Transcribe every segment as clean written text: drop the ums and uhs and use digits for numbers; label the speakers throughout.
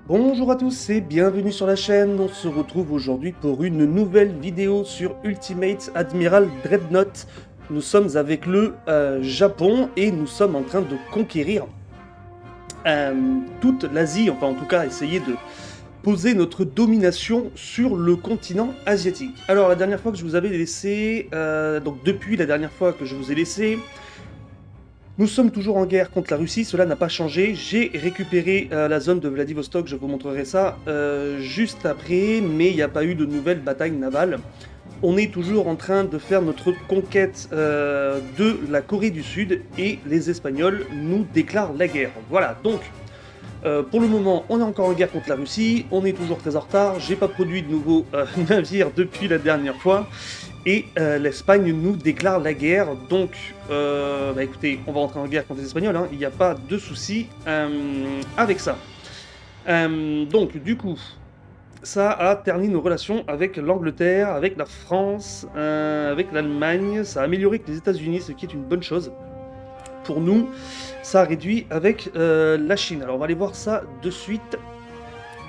Speaker 1: Bonjour à tous et bienvenue sur la chaîne. On se retrouve aujourd'hui pour une nouvelle vidéo sur Ultimate Admiral Dreadnought. Nous sommes avec le Japon et nous sommes en train de conquérir toute l'Asie, enfin en tout cas essayer de poser notre domination sur le continent asiatique. Alors la dernière fois que je vous avais laissé, donc depuis la dernière fois que je vous ai laissé, nous sommes toujours en guerre contre la Russie, cela n'a pas changé. J'ai récupéré la zone de Vladivostok, je vous montrerai ça juste après, mais il n'y a pas eu de nouvelles batailles navales. On est toujours en train de faire notre conquête de la Corée du Sud et les Espagnols nous déclarent la guerre. Voilà, donc pour le moment, on est encore en guerre contre la Russie, on est toujours très en retard, j'ai pas produit de nouveaux navires depuis la dernière fois, et l'Espagne nous déclare la guerre, donc bah écoutez, on va rentrer en guerre contre les Espagnols, hein, il n'y a pas de souci avec ça. Donc du coup, ça a terni nos relations avec l'Angleterre, avec la France, avec l'Allemagne, ça a amélioré que les États-Unis, ce qui est une bonne chose. Pour nous, ça a réduit avec la Chine. Alors on va aller voir ça de suite.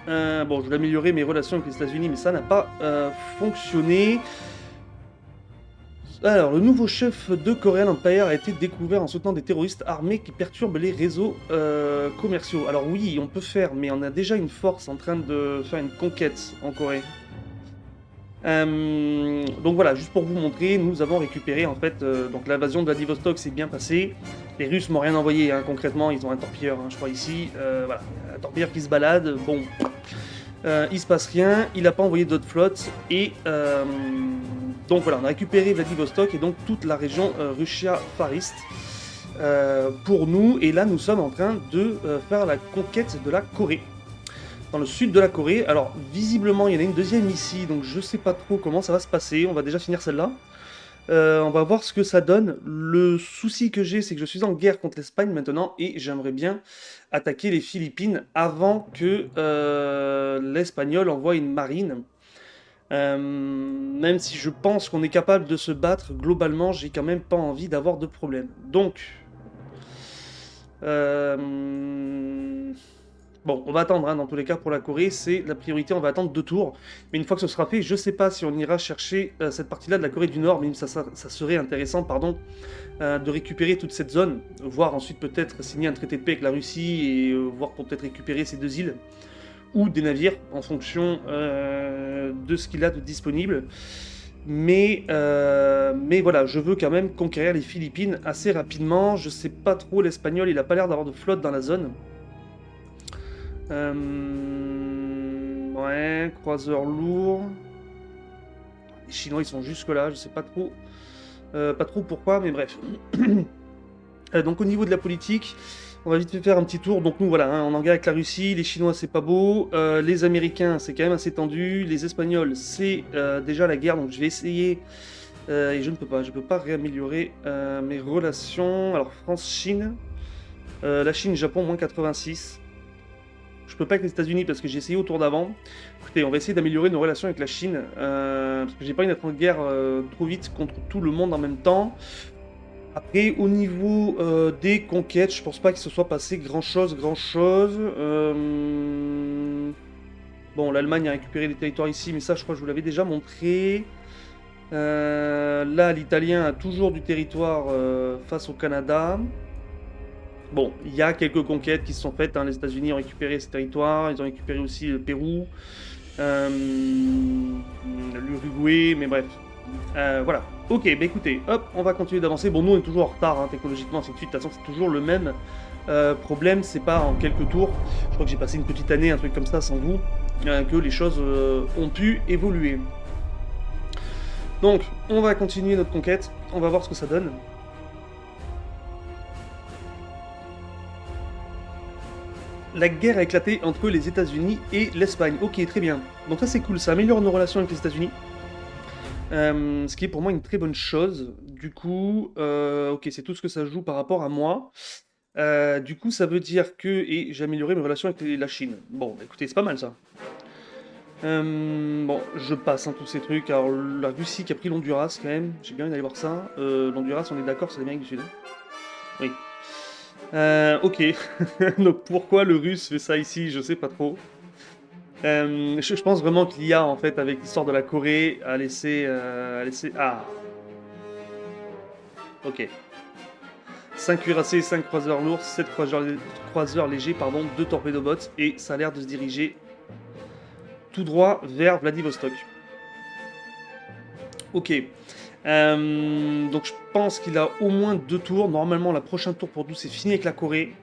Speaker 1: Bon, je voulais améliorer mes relations avec les États-Unis, mais ça n'a pas fonctionné. Alors, le nouveau chef de Korean Empire a été découvert en soutenant des terroristes armés qui perturbent les réseaux commerciaux. Alors oui, on peut faire, mais on a déjà une force en train de faire une conquête en Corée. Donc voilà, juste pour vous montrer, nous avons récupéré en fait, donc l'invasion de Vladivostok s'est bien passée. Les Russes m'ont rien envoyé, hein, concrètement, ils ont un torpilleur, hein, je crois ici, voilà, un torpilleur qui se balade, bon, il se passe rien, il n'a pas envoyé d'autres flottes, et donc voilà, on a récupéré Vladivostok et donc toute la région Russia-Far East pour nous, et là nous sommes en train de faire la conquête de la Corée. Dans le sud de la Corée. Alors, visiblement, il y en a une deuxième ici, donc je sais pas trop comment ça va se passer. On va déjà finir celle-là. On va voir ce que ça donne. Le souci que j'ai, c'est que je suis en guerre contre l'Espagne maintenant, et j'aimerais bien attaquer les Philippines avant que l'Espagnol envoie une marine. Même si je pense qu'on est capable de se battre, globalement, j'ai quand même pas envie d'avoir de problème. Donc... Bon, on va attendre, hein, dans tous les cas, pour la Corée, c'est la priorité, on va attendre 2 tours. Mais une fois que ce sera fait, je sais pas si on ira chercher cette partie-là de la Corée du Nord, mais ça serait intéressant, pardon, de récupérer toute cette zone, voire ensuite peut-être signer un traité de paix avec la Russie, et voir pour peut-être récupérer ces 2 îles, ou des navires, en fonction de ce qu'il a de disponible. Mais voilà, je veux quand même conquérir les Philippines assez rapidement. Je sais pas trop, l'Espagnol, il a pas l'air d'avoir de flotte dans la zone. Ouais, croiseur lourd. Les Chinois ils sont jusque là, je sais pas trop pourquoi, mais bref. Donc au niveau de la politique, on va vite fait faire un petit tour. Donc nous voilà, hein, on en guerre avec la Russie, les Chinois c'est pas beau, les Américains c'est quand même assez tendu, les Espagnols c'est déjà la guerre, donc je vais essayer, et je peux pas réaméliorer mes relations. Alors France-Chine, la Chine-Japon moins 86. Je peux pas avec les États-Unis parce que j'ai essayé au tour d'avant. Écoutez, on va essayer d'améliorer nos relations avec la Chine, parce que j'ai pas envie d'être en guerre trop vite contre tout le monde en même temps. Après, au niveau des conquêtes, je pense pas qu'il se soit passé grand-chose. Bon, l'Allemagne a récupéré des territoires ici, mais ça, je crois que je vous l'avais déjà montré. Là, l'Italien a toujours du territoire face au Canada. Bon, il y a quelques conquêtes qui se sont faites, hein. Les États-Unis ont récupéré ces territoires, ils ont récupéré aussi le Pérou, l'Uruguay, mais bref. Voilà. Ok, bah écoutez, hop, on va continuer d'avancer. Bon, nous on est toujours en retard, hein, technologiquement, ainsi de suite. De toute façon, c'est toujours le même problème, c'est pas en quelques tours. Je crois que j'ai passé une petite année, un truc comme ça, sans vous, que les choses ont pu évoluer. Donc, on va continuer notre conquête, on va voir ce que ça donne. La guerre a éclaté entre les États-Unis et l'Espagne. Ok, très bien. Donc ça c'est cool, ça améliore nos relations avec les États-Unis. Ce qui est pour moi une très bonne chose. Du coup, ok, c'est tout ce que ça joue par rapport à moi. Du coup, ça veut dire que... Et j'ai amélioré mes relations avec la Chine. Bon, bah, écoutez, c'est pas mal ça. Bon, je passe, hein, tous ces trucs. Alors, la Russie qui a pris l'Honduras quand même. J'ai bien envie d'aller voir ça. L'Honduras, on est d'accord, c'est l'Amérique du Sud. Oui. Ok. Donc pourquoi le russe fait ça ici, je sais pas trop. Je pense vraiment que l'IA, en fait, avec l'histoire de la Corée, Ah, ok. 5 cuirassés, 5 croiseurs lourds, 7 croiseurs légers, pardon, 2 torpédobots, et ça a l'air de se diriger tout droit vers Vladivostok. Ok. Donc je pense qu'il a au moins 2 tours. Normalement, la prochaine tour pour nous, c'est fini avec la Corée.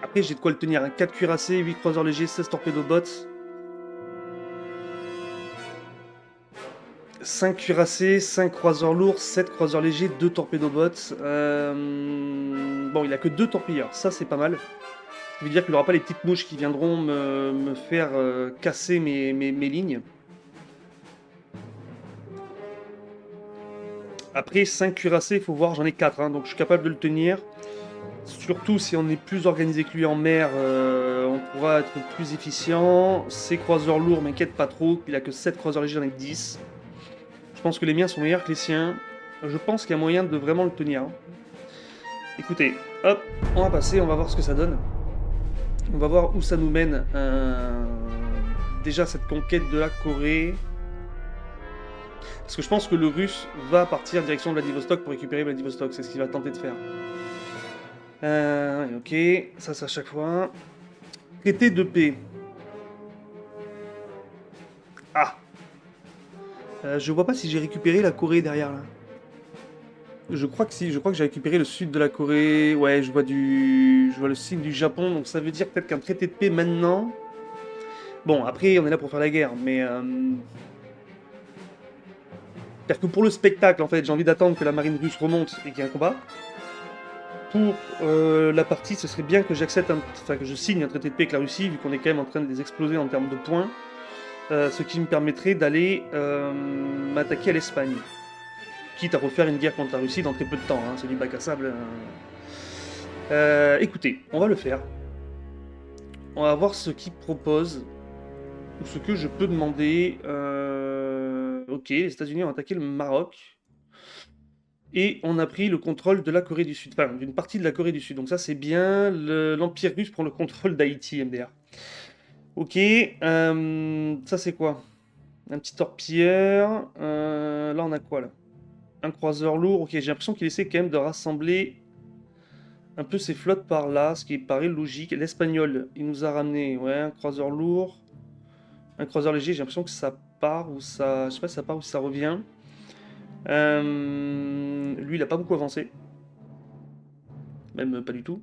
Speaker 1: Après, j'ai de quoi le tenir. 4 cuirassés, 8 croiseurs légers, 16 torpédobots. 5 cuirassés, 5 croiseurs lourds, 7 croiseurs légers, 2 torpédobots. Bon, il a que 2 torpilleurs, ça c'est pas mal. Ça veut dire qu'il n'aura pas les petites mouches qui viendront me faire casser mes lignes. Après, 5 cuirassés, il faut voir, j'en ai 4, hein, donc je suis capable de le tenir. Surtout si on est plus organisé que lui en mer, on pourra être plus efficient. Ses croiseurs lourds m'inquiètent pas trop, il a que 7 croiseurs légers, j'en ai 10. Je pense que les miens sont meilleurs que les siens. Je pense qu'il y a moyen de vraiment le tenir. Écoutez, hop, on va passer, on va voir ce que ça donne. On va voir où ça nous mène. Déjà cette conquête de la Corée. Parce que je pense que le russe va partir en direction de Vladivostok pour récupérer Vladivostok. C'est ce qu'il va tenter de faire. Ok, ça c'est à chaque fois. Traité de paix. Ah, je vois pas si j'ai récupéré la Corée derrière là. Je crois que si, je crois que j'ai récupéré le sud de la Corée. Ouais, je vois le signe du Japon, donc ça veut dire peut-être qu'un traité de paix maintenant. Bon, après, on est là pour faire la guerre, mais c'est-à-dire que pour le spectacle, en fait, j'ai envie d'attendre que la marine russe remonte et qu'il y ait un combat. Pour la partie, ce serait bien que que je signe un traité de paix avec la Russie, vu qu'on est quand même en train de les exploser en termes de points. Ce qui me permettrait d'aller m'attaquer à l'Espagne. Quitte à refaire une guerre contre la Russie dans très peu de temps, hein, c'est du bac à sable. Écoutez, on va le faire. On va voir ce qu'il propose, ou ce que je peux demander. Ok, les États-Unis ont attaqué le Maroc. Et on a pris le contrôle de la Corée du Sud, enfin d'une partie de la Corée du Sud. Donc ça c'est bien, l'Empire russe prend le contrôle d'Haïti, MDR. Ok, ça c'est quoi? Un petit torpilleur. Là on a quoi là? Un croiseur lourd. Ok, j'ai l'impression qu'il essaie quand même de rassembler un peu ses flottes par là, ce qui paraît logique. L'Espagnol, il nous a ramené ouais, un croiseur lourd, un croiseur léger. J'ai l'impression que ça part ou ça... Je sais pas si ça part ou si ça revient. Lui, il a pas beaucoup avancé. Même pas du tout.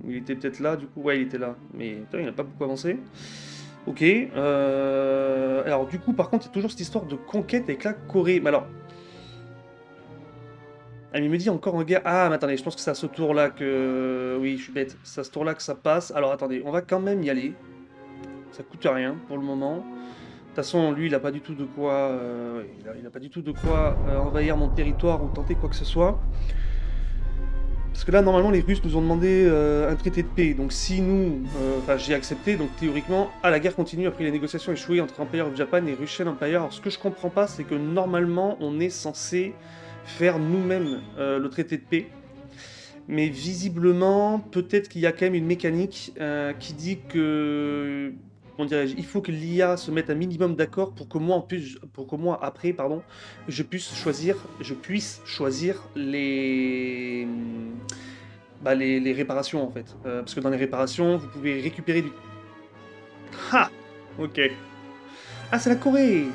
Speaker 1: Il était peut-être là, du coup. Ouais, il était là. Mais putain, il n'a pas beaucoup avancé. Ok. Alors, du coup, par contre, il y a toujours cette histoire de conquête avec la Corée. Mais alors... Ah, mais il me dit encore en guerre. Ah, mais attendez, je pense que c'est à ce tour-là que... Oui, je suis bête. C'est à ce tour-là que ça passe. Alors, attendez, on va quand même y aller. Ça coûte rien pour le moment. De toute façon, lui, il a pas du tout de quoi... il a pas du tout de quoi envahir mon territoire ou tenter quoi que ce soit. Parce que là, normalement, les Russes nous ont demandé un traité de paix. Donc si nous... Enfin, j'ai accepté, donc théoriquement, la guerre continue après les négociations échouées entre Empire of Japan et Russian Empire. Alors ce que je comprends pas, c'est que normalement, on est censé faire nous-mêmes le traité de paix. Mais visiblement, peut-être qu'il y a quand même une mécanique qui dit que... Comment dirais-je? Il faut que l'IA se mette un minimum d'accord pour que moi, après, pardon, je puisse choisir les réparations, en fait. Parce que dans les réparations, vous pouvez récupérer du... Ha! Ok. Ah, c'est la Corée!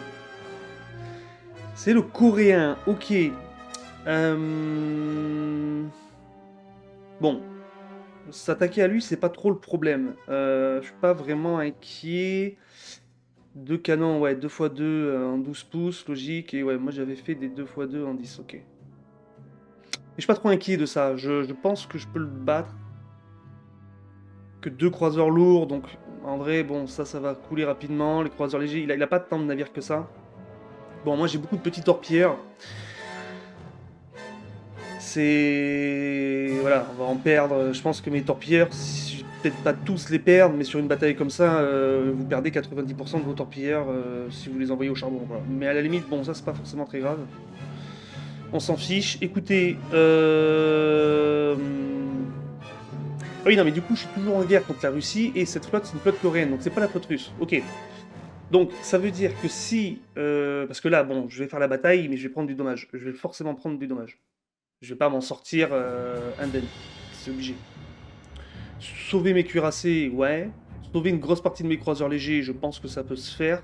Speaker 1: C'est le coréen, ok. Bon, s'attaquer à lui, c'est pas trop le problème. Je suis pas vraiment inquiet. Deux canons, ouais, 2x2 en 12 pouces, logique. Et ouais, moi j'avais fait des 2x2 en 10, ok. Et je suis pas trop inquiet de ça. Je pense que je peux le battre. Que deux croiseurs lourds, donc en vrai, bon, ça va couler rapidement. Les croiseurs légers, il a pas tant de navires que ça. Bon, moi j'ai beaucoup de petits torpilleurs. C'est... Voilà, on va en perdre. Je pense que mes torpilleurs, je vais peut-être pas tous les perdre, mais sur une bataille comme ça, vous perdez 90% de vos torpilleurs si vous les envoyez au charbon. Voilà. Mais à la limite, bon, ça c'est pas forcément très grave. On s'en fiche. Écoutez, Ah oui, non, mais du coup, je suis toujours en guerre contre la Russie, et cette flotte, c'est une flotte coréenne, donc c'est pas la flotte russe. Ok. Donc, ça veut dire que si... parce que là, bon, je vais faire la bataille, mais je vais prendre du dommage. Je vais forcément prendre du dommage. Je vais pas m'en sortir indemne. C'est obligé. Sauver mes cuirassés, ouais. Sauver une grosse partie de mes croiseurs légers, je pense que ça peut se faire.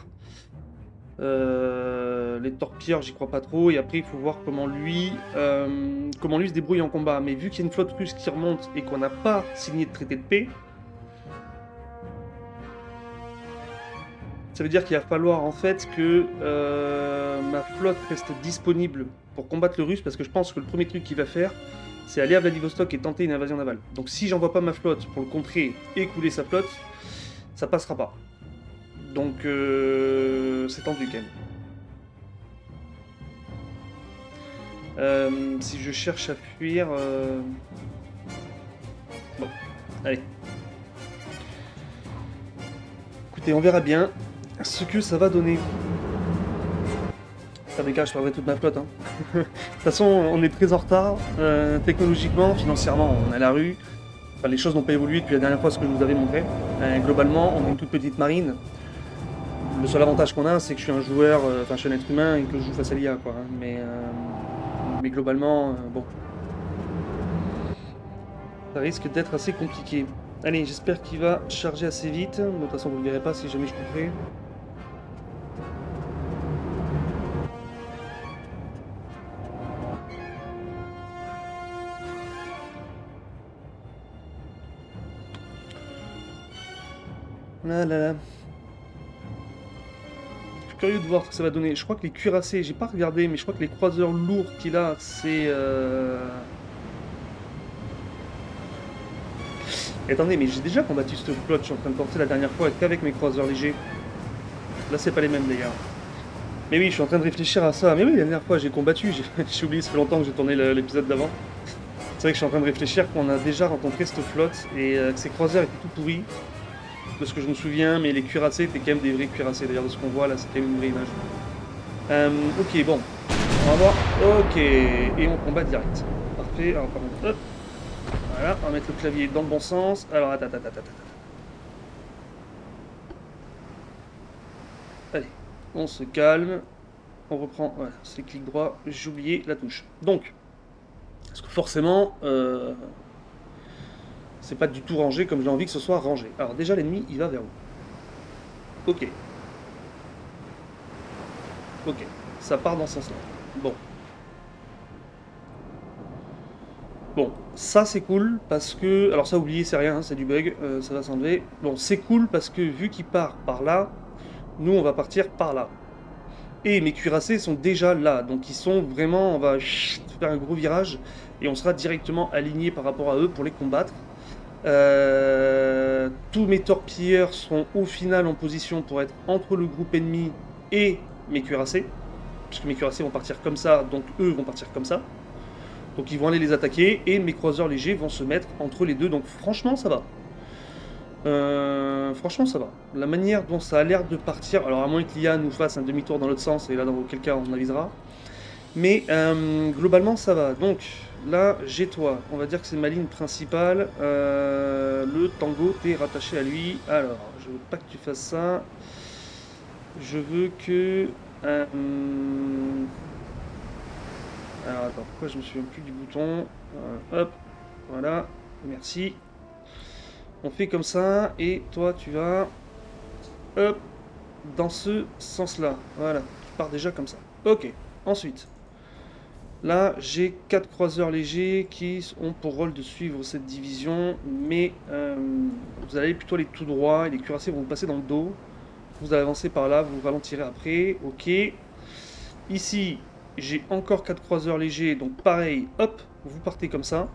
Speaker 1: Les torpilleurs, j'y crois pas trop. Et après, il faut voir comment lui se débrouille en combat. Mais vu qu'il y a une flotte russe qui remonte et qu'on n'a pas signé de traité de paix, ça veut dire qu'il va falloir en fait que ma flotte reste disponible pour combattre le russe, parce que je pense que le premier truc qu'il va faire, c'est aller à Vladivostok et tenter une invasion navale. Donc si j'envoie pas ma flotte pour le contrer et couler sa flotte, ça passera pas. Donc c'est tendu quand même. Si je cherche à fuir... Bon, allez. Écoutez, on verra bien ce que ça va donner. Ça m'écarte, je perdrai toute ma flotte. Hein. De toute façon, on est très en retard. Technologiquement, financièrement, on est à la rue. Enfin, les choses n'ont pas évolué depuis la dernière fois, ce que je vous avais montré. Globalement, on est une toute petite marine. Le seul avantage qu'on a, c'est que je suis un joueur, enfin je suis un être humain et que je joue face à l'IA, quoi. Hein. Mais globalement, bon. Ça risque d'être assez compliqué. Allez, j'espère qu'il va charger assez vite. De toute façon, vous ne le verrez pas si jamais je couperai. Là là là. Je suis curieux de voir ce que ça va donner. Je crois que les cuirassés, j'ai pas regardé, mais je crois que les croiseurs lourds qu'il a, c'est... Et attendez, mais j'ai déjà combattu cette flotte, je suis en train de porter la dernière fois qu'avec mes croiseurs légers. Là, c'est pas les mêmes d'ailleurs. Mais oui, je suis en train de réfléchir à ça. Mais oui, la dernière fois, j'ai combattu, j'ai oublié, ça fait longtemps que j'ai tourné l'épisode d'avant. C'est vrai que je suis en train de réfléchir qu'on a déjà rencontré cette flotte et que ces croiseurs étaient tout pourris. De ce que je me souviens, mais les cuirassés étaient quand même des vrais cuirassés. D'ailleurs, de ce qu'on voit là, c'est quand même une vraie image. Ok, bon. On va voir. Ok, et on combat direct. Parfait. Alors, pardon. Hop. Voilà, on va mettre le clavier dans le bon sens. Alors, attends. Allez, on se calme. On reprend. Voilà, c'est clic droit. J'ai oublié la touche. Donc, parce que forcément, c'est pas du tout rangé comme j'ai envie que ce soit rangé. Alors, déjà, l'ennemi, il va vers où? Ok. Ok, ça part dans ce sens-là. Bon. Bon, ça c'est cool parce que... Alors ça, oubliez, c'est rien, hein, c'est du bug, ça va s'enlever. Bon, c'est cool parce que vu qu'il part par là, nous on va partir par là. Et mes cuirassés sont déjà là, donc ils sont vraiment... On va faire un gros virage et on sera directement aligné par rapport à eux pour les combattre. Tous mes torpilleurs seront au final en position pour être entre le groupe ennemi et mes cuirassés. Puisque mes cuirassés vont partir comme ça, donc eux vont partir comme ça. Donc ils vont aller les attaquer, et mes croiseurs légers vont se mettre entre les deux, donc franchement ça va. Franchement ça va. La manière dont ça a l'air de partir, alors à moins que l'IA nous fasse un demi-tour dans l'autre sens, et là dans quel cas on avisera. Mais globalement ça va. Donc là j'ai toi, on va dire que c'est ma ligne principale. Le tango, t'es rattaché à lui. Alors, je veux pas que tu fasses ça. Je veux que... Alors attends, pourquoi je me souviens plus du bouton? Hop, voilà, merci. On fait comme ça, et toi tu vas... Hop, dans ce sens-là. Voilà, tu pars déjà comme ça. Ok, ensuite. Là, j'ai 4 croiseurs légers qui ont pour rôle de suivre cette division, mais vous allez plutôt aller tout droit, et les cuirassés vont vous passer dans le dos. Vous allez avancer par là, vous ralentirez après, ok. Ici, j'ai encore 4 croiseurs légers, donc pareil, hop, vous partez comme ça.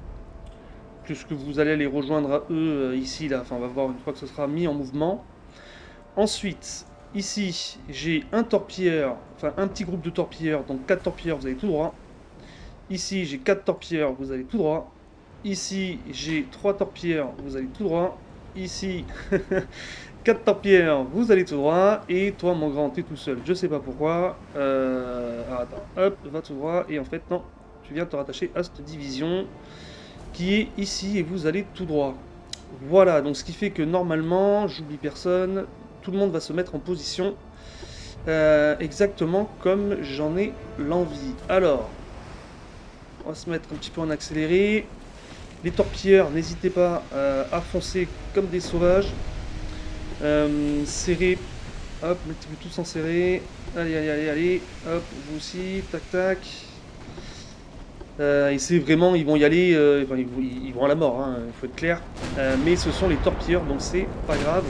Speaker 1: Puisque vous allez les rejoindre à eux ici, là, enfin on va voir une fois que ce sera mis en mouvement. Ensuite, ici, j'ai un torpilleur, enfin un petit groupe de torpilleurs, donc 4 torpilleurs, vous allez tout droit. Ici, j'ai 4 torpilleurs, vous allez tout droit. Ici, j'ai 3 torpilleurs, vous allez tout droit. Ici, 4 torpilleurs, vous allez tout droit. Et toi, mon grand, t'es tout seul. Je sais pas pourquoi. Alors, attends, hop, va tout droit. Et en fait, non, tu viens te rattacher à cette division qui est ici. Et vous allez tout droit. Voilà, donc ce qui fait que normalement, j'oublie personne, tout le monde va se mettre en position exactement comme j'en ai l'envie. Alors, on va se mettre un petit peu en accéléré. Les torpilleurs, n'hésitez pas à foncer comme des sauvages. Serré, hop, mettez-vous tous en serré. Allez, allez, allez, allez, hop, vous aussi, tac, tac. Et c'est vraiment, ils vont y aller, enfin, ils vont à la mort, hein, il faut être clair. Mais ce sont les torpilleurs, donc c'est pas grave.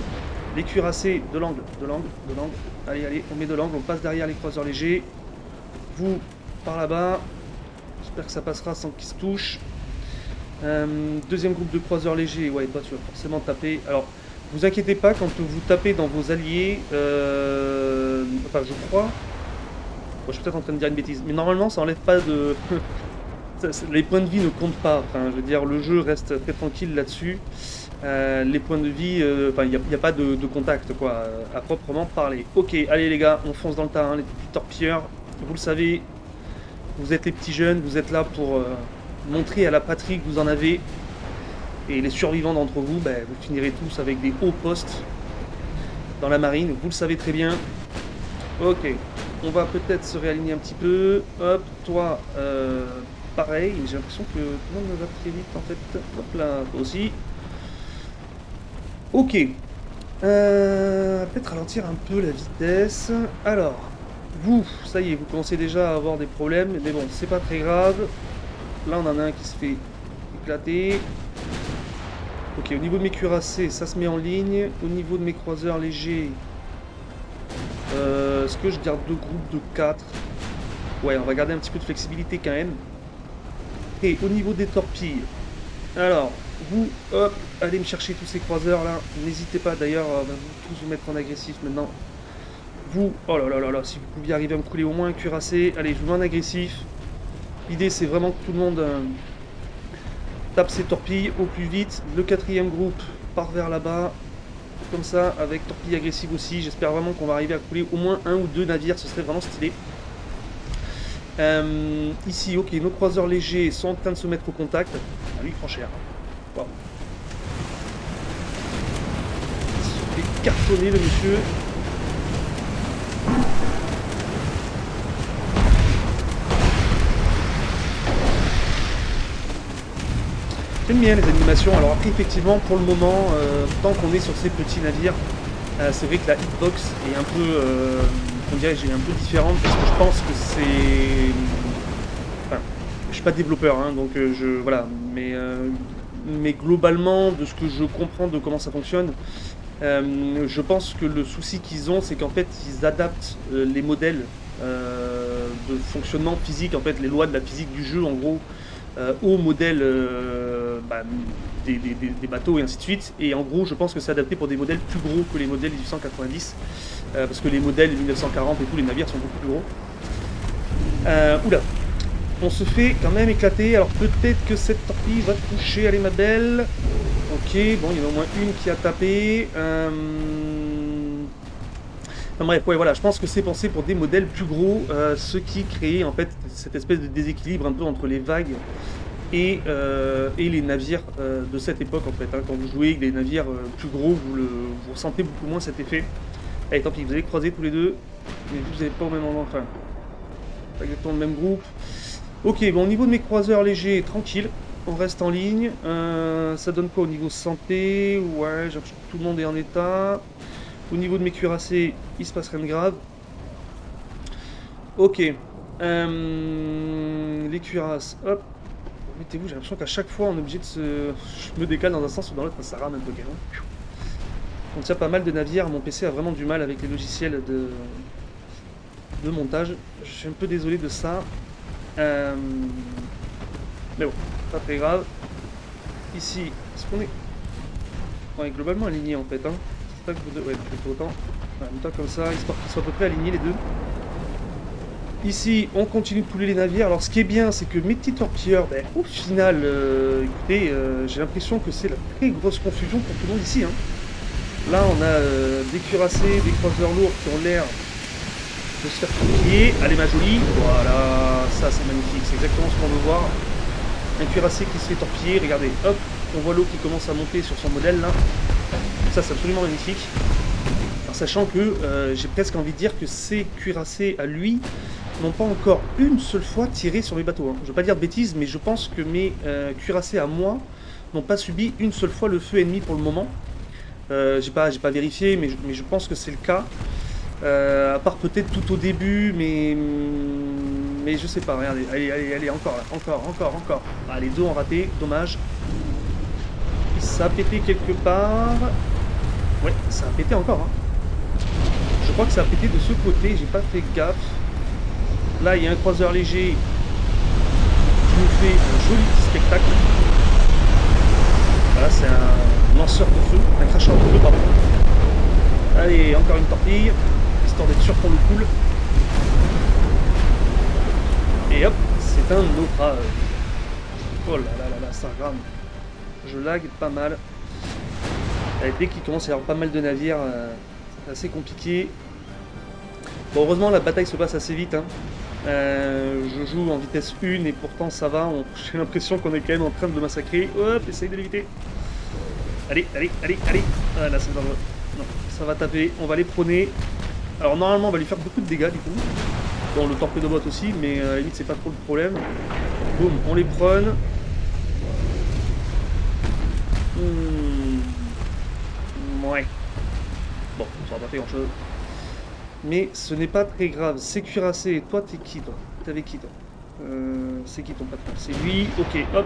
Speaker 1: Les cuirassés, de l'angle, de l'angle, de l'angle. Allez, allez, on met de l'angle, on passe derrière les croiseurs légers. Vous, par là-bas. J'espère que ça passera sans qu'ils se touchent. Deuxième groupe de croiseurs légers, ouais, toi tu vas forcément taper. Alors, vous inquiétez pas quand vous tapez dans vos alliés, enfin je crois, bon, je suis peut-être en train de dire une bêtise, mais normalement ça enlève pas de... Les points de vie ne comptent pas, enfin je veux dire le jeu reste très tranquille là-dessus. Les points de vie, enfin il n'y a pas de contact quoi, à proprement parler. Ok, allez les gars, on fonce dans le tas, hein, les petits torpilleurs, vous le savez, vous êtes les petits jeunes, vous êtes là pour montrer à la patrie que vous en avez. Et les survivants d'entre vous, ben, vous finirez tous avec des hauts postes dans la marine, vous le savez très bien. Ok, on va peut-être se réaligner un petit peu. Hop, toi, pareil, j'ai l'impression que tout le monde va très vite en fait. Hop là, toi aussi. Ok, peut-être ralentir un peu la vitesse. Alors, vous, ça y est, vous commencez déjà à avoir des problèmes, mais bon, c'est pas très grave. Là, on en a un qui se fait éclater. Ok, au niveau de mes cuirassés, ça se met en ligne. Au niveau de mes croiseurs légers, est-ce que je garde deux groupes de 4? Ouais, on va garder un petit peu de flexibilité quand même. Et au niveau des torpilles, alors, vous, hop, allez me chercher tous ces croiseurs là. N'hésitez pas d'ailleurs à tous vous mettre en agressif maintenant. Vous, oh là là là là, si vous pouviez arriver à me couler au moins un cuirassé, allez, je vous mets en agressif. L'idée c'est vraiment que tout le monde tape ses torpilles au plus vite. Le quatrième groupe part vers là-bas. Comme ça, avec torpille agressive aussi. J'espère vraiment qu'on va arriver à couler au moins un ou deux navires, ce serait vraiment stylé. Ici, ok, nos croiseurs légers sont en train de se mettre au contact. Ah, lui, il prend cher. Wow. Il se fait cartonner, le monsieur. J'aime bien les animations. Alors après, effectivement, pour le moment, tant qu'on est sur ces petits navires, c'est vrai que la hitbox est un peu, on dirait, un peu différente parce que je pense que c'est, enfin, je suis pas développeur, hein, donc voilà, mais globalement, de ce que je comprends de comment ça fonctionne, je pense que le souci qu'ils ont, c'est qu'en fait, ils adaptent les modèles de fonctionnement physique, en fait, les lois de la physique du jeu, en gros, au modèle des bateaux et ainsi de suite. Et en gros, je pense que c'est adapté pour des modèles plus gros que les modèles 1890, parce que les modèles 1940 et tous les navires sont beaucoup plus gros. Oula, on se fait quand même éclater. Alors peut-être que cette torpille va toucher. Allez ma belle. Ok, bon, il y en a au moins une qui a tapé. Enfin, bref, ouais, voilà, je pense que c'est pensé pour des modèles plus gros, ce qui crée en fait cette espèce de déséquilibre un peu entre les vagues et les navires de cette époque en fait. Hein. Quand vous jouez avec des navires plus gros, vous ressentez beaucoup moins cet effet. Allez, tant pis, vous allez croiser tous les deux, mais vous n'êtes pas au même endroit, enfin, pas exactement le même groupe. Ok, bon, au niveau de mes croiseurs légers, tranquille, on reste en ligne. Ça donne quoi au niveau santé? Ouais, j'ai l'impression que tout le monde est en état. Au niveau de mes cuirassés, il se passe rien de grave. Ok. Les cuirasses, hop. Mettez-vous, j'ai l'impression qu'à chaque fois on est obligé de se... Je me décale dans un sens ou dans l'autre, ça rame un peu quand même. On tient pas mal de navires, mon PC a vraiment du mal avec les logiciels de montage. Je suis un peu désolé de ça. Mais bon, pas très grave. Ici, est-ce qu'on est... Ouais, globalement aligné en fait, hein. C'est pas que vous... Ouais, plutôt autant. En même temps comme ça, histoire qu'ils soient à peu près alignés les deux. Ici, on continue de couler les navires. Alors, ce qui est bien, c'est que mes petits torpilleurs, ben, au final, écoutez, j'ai l'impression que c'est la très grosse confusion pour tout le monde ici. Hein. Là, on a des cuirassés, des croiseurs lourds qui ont l'air de se faire torpiller. Allez, ma jolie. Voilà, ça, c'est magnifique. C'est exactement ce qu'on veut voir. Un cuirassé qui se fait torpiller. Regardez, hop, on voit l'eau qui commence à monter sur son modèle là. Ça c'est absolument magnifique. Alors, sachant que j'ai presque envie de dire que ces cuirassés à lui n'ont pas encore une seule fois tiré sur mes bateaux. Hein. Je ne veux pas dire de bêtises, mais je pense que mes cuirassés à moi n'ont pas subi une seule fois le feu ennemi pour le moment. J'ai pas vérifié, mais je pense que c'est le cas. À part peut-être tout au début, mais je sais pas. Regardez, allez, encore là, encore. Ah, les deux ont raté, dommage. Ça a pété quelque part. Ouais, ça a pété encore. Hein. Je crois que ça a pété de ce côté, j'ai pas fait gaffe. Là, il y a un croiseur léger qui nous fait un joli petit spectacle. Voilà, c'est un lanceur de feu, un cracheur de feu, pardon. Allez, encore une torpille, histoire d'être sûr qu'on le coule. Et hop, c'est un naufrage. Oh là, ça rame. Je lag pas mal. Et dès qu'il commence à y avoir pas mal de navires, c'est assez compliqué. Bon, heureusement, la bataille se passe assez vite. Hein. Je joue en vitesse 1 et pourtant ça va. J'ai l'impression qu'on est quand même en train de le massacrer. Hop, essaye de l'éviter. Allez. Ah, là, c'est dangereux. Non, ça va taper. On va les prôner. Alors, normalement, on va lui faire beaucoup de dégâts du coup. Bon, le torpédo-bot aussi, mais à la limite, c'est pas trop le problème. Boum, on les prône. Ouais. Bon, ça va pas fait grand chose. Mais ce n'est pas très grave. C'est cuirassé. Toi, t'es qui, toi? T'es avec qui, toi? C'est qui ton patron? C'est lui. Ok, hop.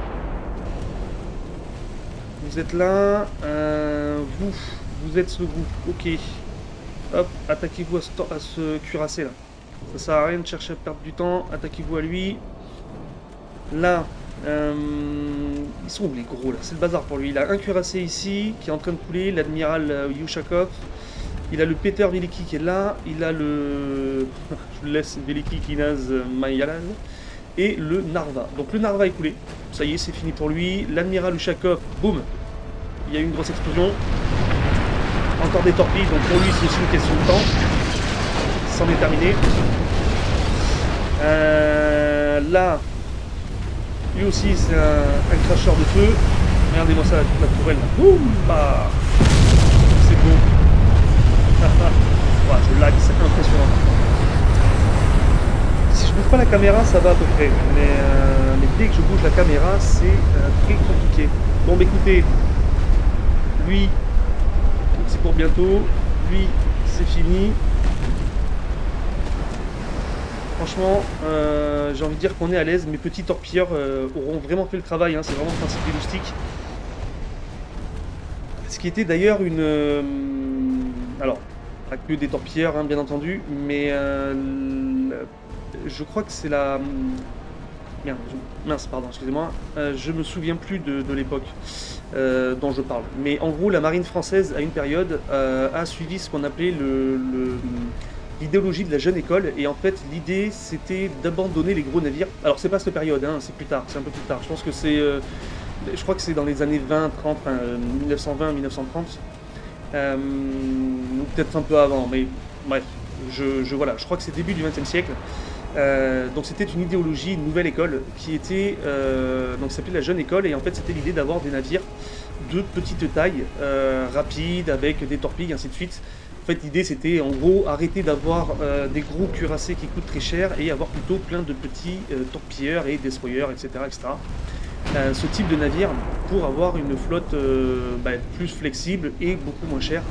Speaker 1: Vous êtes là. Vous êtes ce groupe. Ok. Hop, attaquez-vous à ce cuirassé là. Ça sert à rien de chercher à perdre du temps. Attaquez-vous à lui. Là. Ils sont où les gros là? C'est le bazar pour lui. Il a un cuirassé ici qui est en train de couler. L'admiral Yushakov. Il a le Peter Veliki qui est là, il a le... je le laisse, Veliki Kinaz Mayalan, et le Narva. Donc le Narva est coulé, ça y est, c'est fini pour lui. L'admiral Ushakov, boum, il y a eu une grosse explosion. Encore des torpilles, donc pour lui c'est aussi une question de temps. C'en est terminé. Là, lui aussi c'est un cracheur de feu. Regardez-moi ça, la tourelle là. Boum, bah, c'est beau. Ouais, je lag, c'est impressionnant. Si je bouge pas la caméra, ça va à peu près. Mais dès que je bouge la caméra, c'est très compliqué. Bon, bah écoutez, lui, c'est pour bientôt. Lui, c'est fini. Franchement, j'ai envie de dire qu'on est à l'aise. Mes petits torpilleurs auront vraiment fait le travail. Hein, c'est vraiment le principe des loustiques. Ce qui était d'ailleurs une... alors, pas que des torpilleurs, hein, bien entendu, mais je crois que c'est la... Merde, mince, pardon, excusez-moi. Je me souviens plus de l'époque dont je parle. Mais en gros, la marine française, à une période, a suivi ce qu'on appelait l'idéologie de la jeune école. Et en fait, l'idée, c'était d'abandonner les gros navires. Alors, c'est pas cette période, hein, c'est plus tard, c'est un peu plus tard. Je pense que c'est... je crois que c'est dans les années 20, 30, 1920, 1930. Ou peut-être un peu avant, mais bref, voilà, je crois que c'est début du XXe siècle. Donc c'était une idéologie, une nouvelle école qui était, donc s'appelait la jeune école, et en fait c'était l'idée d'avoir des navires de petite taille, rapides, avec des torpilles, ainsi de suite. En fait l'idée c'était en gros arrêter d'avoir des gros cuirassés qui coûtent très cher et avoir plutôt plein de petits torpilleurs et destroyers, etc. Ce type de navire pour avoir une flotte plus flexible et beaucoup moins chère.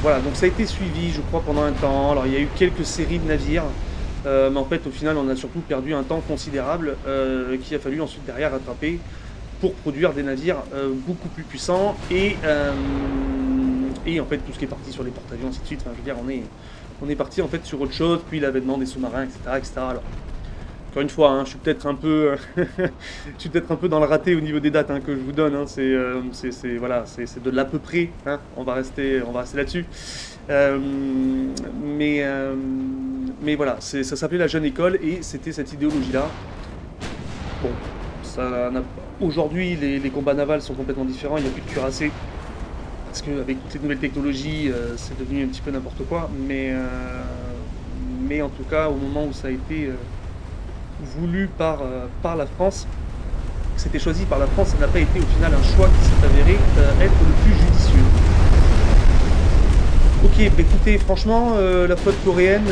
Speaker 1: Voilà, donc ça a été suivi, je crois, pendant un temps. Alors il y a eu quelques séries de navires, mais en fait au final on a surtout perdu un temps considérable qu'il a fallu ensuite derrière rattraper pour produire des navires beaucoup plus puissants et en fait tout ce qui est parti sur les porte-avions, ainsi de suite. Enfin, je veux dire, on est parti en fait sur autre chose, puis l'avènement des sous-marins, etc. Alors, encore une fois, hein, je suis peut-être un peu, dans le raté au niveau des dates, hein, que je vous donne. Hein, c'est de l'à peu près. Hein, on va rester là-dessus. Mais voilà, ça s'appelait la jeune école et c'était cette idéologie-là. Bon, aujourd'hui, les combats navals sont complètement différents. Il n'y a plus de cuirassés parce qu'avec toutes les nouvelles technologies, c'est devenu un petit peu n'importe quoi. Mais en tout cas, au moment où ça a été voulu par la France, c'était choisi par la France, ça n'a pas été au final un choix qui s'est avéré être le plus judicieux. Ok, bah écoutez, franchement, la flotte coréenne,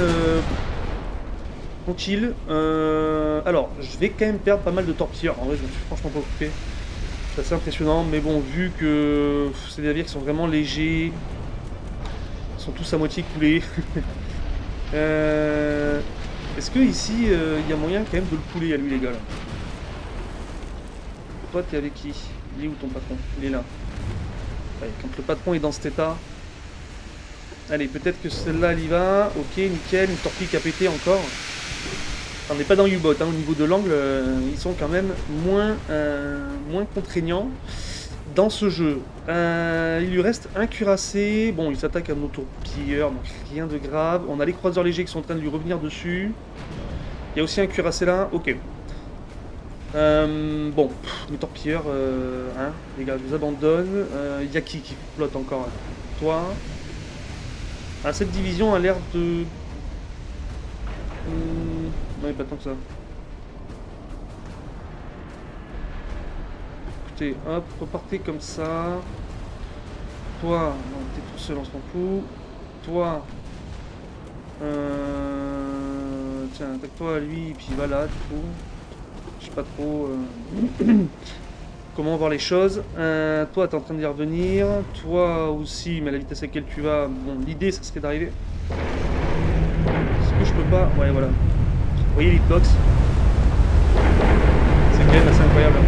Speaker 1: tranquille. Alors, je vais quand même perdre pas mal de torpilleurs. En vrai, je me suis franchement pas occupé. C'est assez impressionnant, mais bon, vu que c'est des navires qui sont vraiment légers, ils sont tous à moitié coulés. Est-ce que ici, il y a moyen quand même de le couler à lui, les gars là. Toi, t'es avec qui? Il est où ton patron? Il est là. Ouais, quand le patron est dans cet état. Allez, peut-être que celle-là, elle y va. Ok, nickel. Une torpille qui a pété encore. On n'est pas dans U-Boat, hein. Au niveau de l'angle, ils sont quand même moins contraignants dans ce jeu. Il lui reste un cuirassé. Bon, il s'attaque à nos torpilleurs, donc rien de grave. On a les croiseurs légers qui sont en train de lui revenir dessus. Il y a aussi un cuirassé là. Ok. Bon, mes torpilleurs, hein, les gars, je vous abandonne. Il y a qui flotte encore là? Toi. Ah, cette division a l'air de... non, pas tant que ça. Écoutez, hop, repartez comme ça. Toi, non, t'es tout seul, on s'en fout. Toi, tiens, attaque-toi à lui, et puis voilà, du coup. Je sais pas trop comment voir les choses. Toi, t'es en train d'y revenir. Toi aussi, mais à la vitesse à laquelle tu vas, bon, l'idée, ça serait d'arriver. Est-ce que je peux pas? Ouais, voilà. Vous voyez l'hitbox? C'est quand même assez incroyable.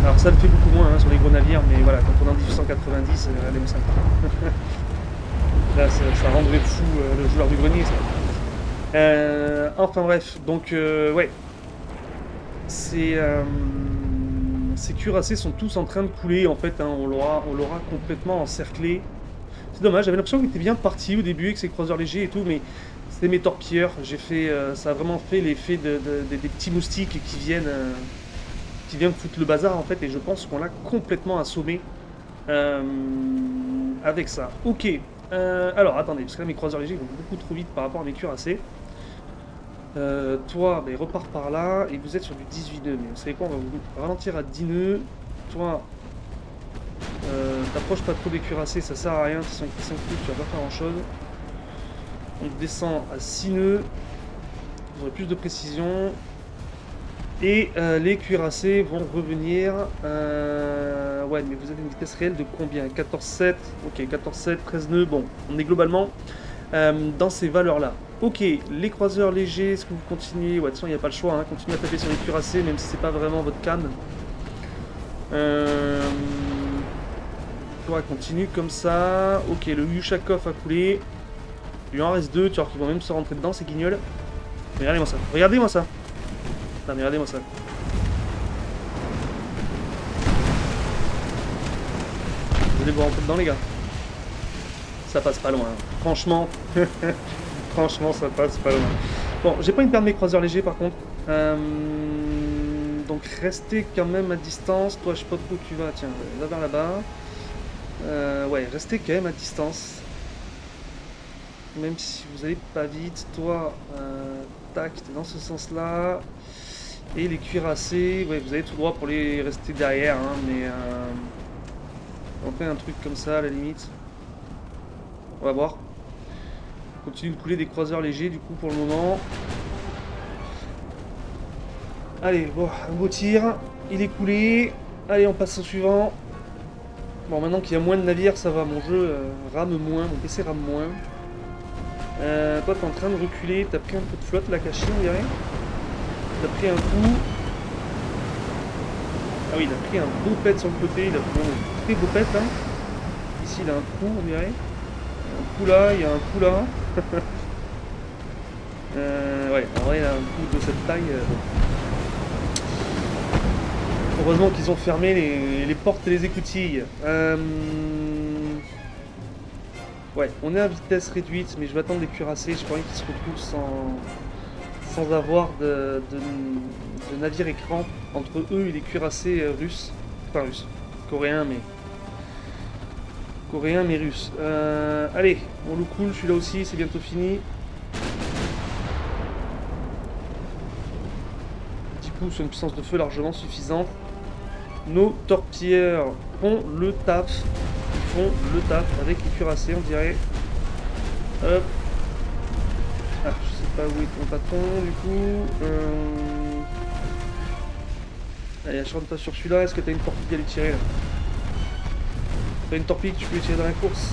Speaker 1: Alors ça le fait beaucoup moins hein, sur les gros navires, mais voilà, quand on est en 1890, allez, on s'en là, ça rendrait fou le joueur du grenier, ça. Enfin bref, donc ouais. Ces cuirassés sont tous en train de couler, en fait, hein, on l'aura complètement encerclé. C'est dommage, j'avais l'impression qu'il était bien parti au début avec ses croiseurs légers et tout, mais c'est mes torpilleurs. J'ai fait, ça a vraiment fait l'effet des petits moustiques qui viennent foutre le bazar en fait, et je pense qu'on l'a complètement assommé avec ça. Ok, alors attendez, parce que là mes croiseurs légers vont beaucoup trop vite par rapport à mes cuirassés. Toi, bah, repars par là, et vous êtes sur du 18 nœuds, mais vous savez quoi, on va vous ralentir à 10 nœuds. Toi, t'approches pas trop des cuirassés, ça sert à rien, tu sens que 5 coups, tu vas pas faire grand chose. On descend à 6 nœuds, vous aurez plus de précision. Et les cuirassés vont revenir. Ouais, mais vous avez une vitesse réelle de combien? 14,7. Ok, 14,7, 13 nœuds. Bon, on est globalement dans ces valeurs-là. Ok, les croiseurs légers, est-ce que vous continuez? Ouais, de toute façon, il n'y a pas le choix. Hein. Continuez à taper sur les cuirassés, même si c'est pas vraiment votre canne. Toi, continue comme ça. Ok, le Yushakov a coulé. Il lui en reste 2, tu vois qu'ils vont même se rentrer dedans, ces guignols. Regardez-moi ça. Regardez-moi ça. Putain, mais regardez-moi ça. Vous allez vous rentrer dedans, les gars. Ça passe pas loin. Franchement. Franchement, ça passe pas loin. Bon, j'ai pas une paire de mes croiseurs légers, par contre. Donc, restez quand même à distance. Toi, je sais pas trop où tu vas. Tiens, va vers là-bas. Ouais, restez quand même à distance. Même si vous allez pas vite. Toi, tac, t'es dans ce sens-là. Et les cuirassés, ouais, vous allez tout droit pour les rester derrière, hein, mais on fait un truc comme ça à la limite. On va voir. On continue de couler des croiseurs légers du coup pour le moment. Allez, bon, un beau tir. Il est coulé. Allez, on passe au suivant. Bon, maintenant qu'il y a moins de navires, ça va. Mon jeu rame moins, mon PC rame moins. Toi, t'es en train de reculer. T'as pris un peu de flotte, la Kashi, on dirait. T'as pris un coup. Ah oui, il a pris un beau pet sur le côté. Il a pris un très beau pet là. Ici, il a un coup, on dirait. Un coup là, il y a un coup là. Ouais, en vrai, il a un coup de cette taille. Heureusement qu'ils ont fermé les portes et les écoutilles. Ouais, on est à vitesse réduite, mais je vais attendre des cuirassés. Je crois qu'ils se retrouvent sans avoir de navire écran entre eux et les cuirassés russes. Enfin russes, coréens mais russes. Allez, on le coule, celui-là aussi, c'est bientôt fini. 10 coup sur une puissance de feu largement suffisante. Nos torpilleurs font le taf. Ils font le taf avec les cuirassés, on dirait. Hop. Ah, je sais pas où est ton patron du coup. Allez, acharne-toi sur celui-là. Est-ce que t'as une torpille à lui tirer là? T'as une torpille que tu peux lui tirer dans la course?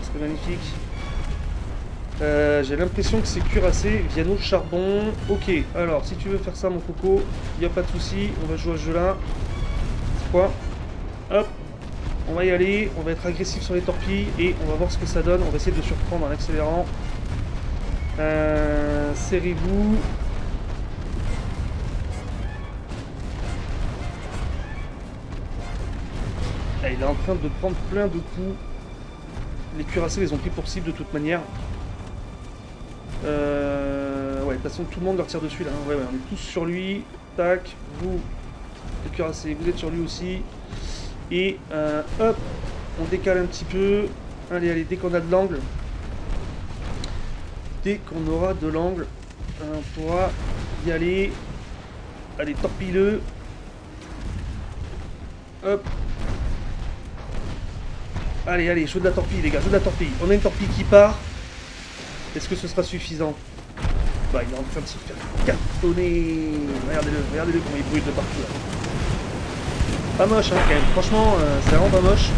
Speaker 1: Ce serait magnifique. J'ai l'impression que ces cuirassés viennent au charbon. Ok, alors si tu veux faire ça mon coco, il n'y a pas de souci. On va jouer à ce jeu là. C'est quoi? Hop. On va y aller, on va être agressif sur les torpilles et on va voir ce que ça donne. On va essayer de surprendre en accélérant. Serrez-vous. Ah, il est en train de prendre plein de coups. Les cuirassés les ont pris pour cible de toute manière. Ouais, de toute façon tout le monde leur tire dessus là. Ouais, on est tous sur lui. Tac, vous, les cuirassés, vous êtes sur lui aussi. Et hop, on décale un petit peu. Allez, allez, dès qu'on a de l'angle. Dès qu'on aura de l'angle, on pourra y aller. Allez, torpille-le. Hop. Allez, allez, jeu de la torpille, les gars, jeu de la torpille. On a une torpille qui part. Est-ce que ce sera suffisant? Bah, il est en train de se faire cartonner. Regardez-le, regardez-le comment il brûle de partout là. Pas moche, hein, quand même. Franchement, c'est vraiment pas moche.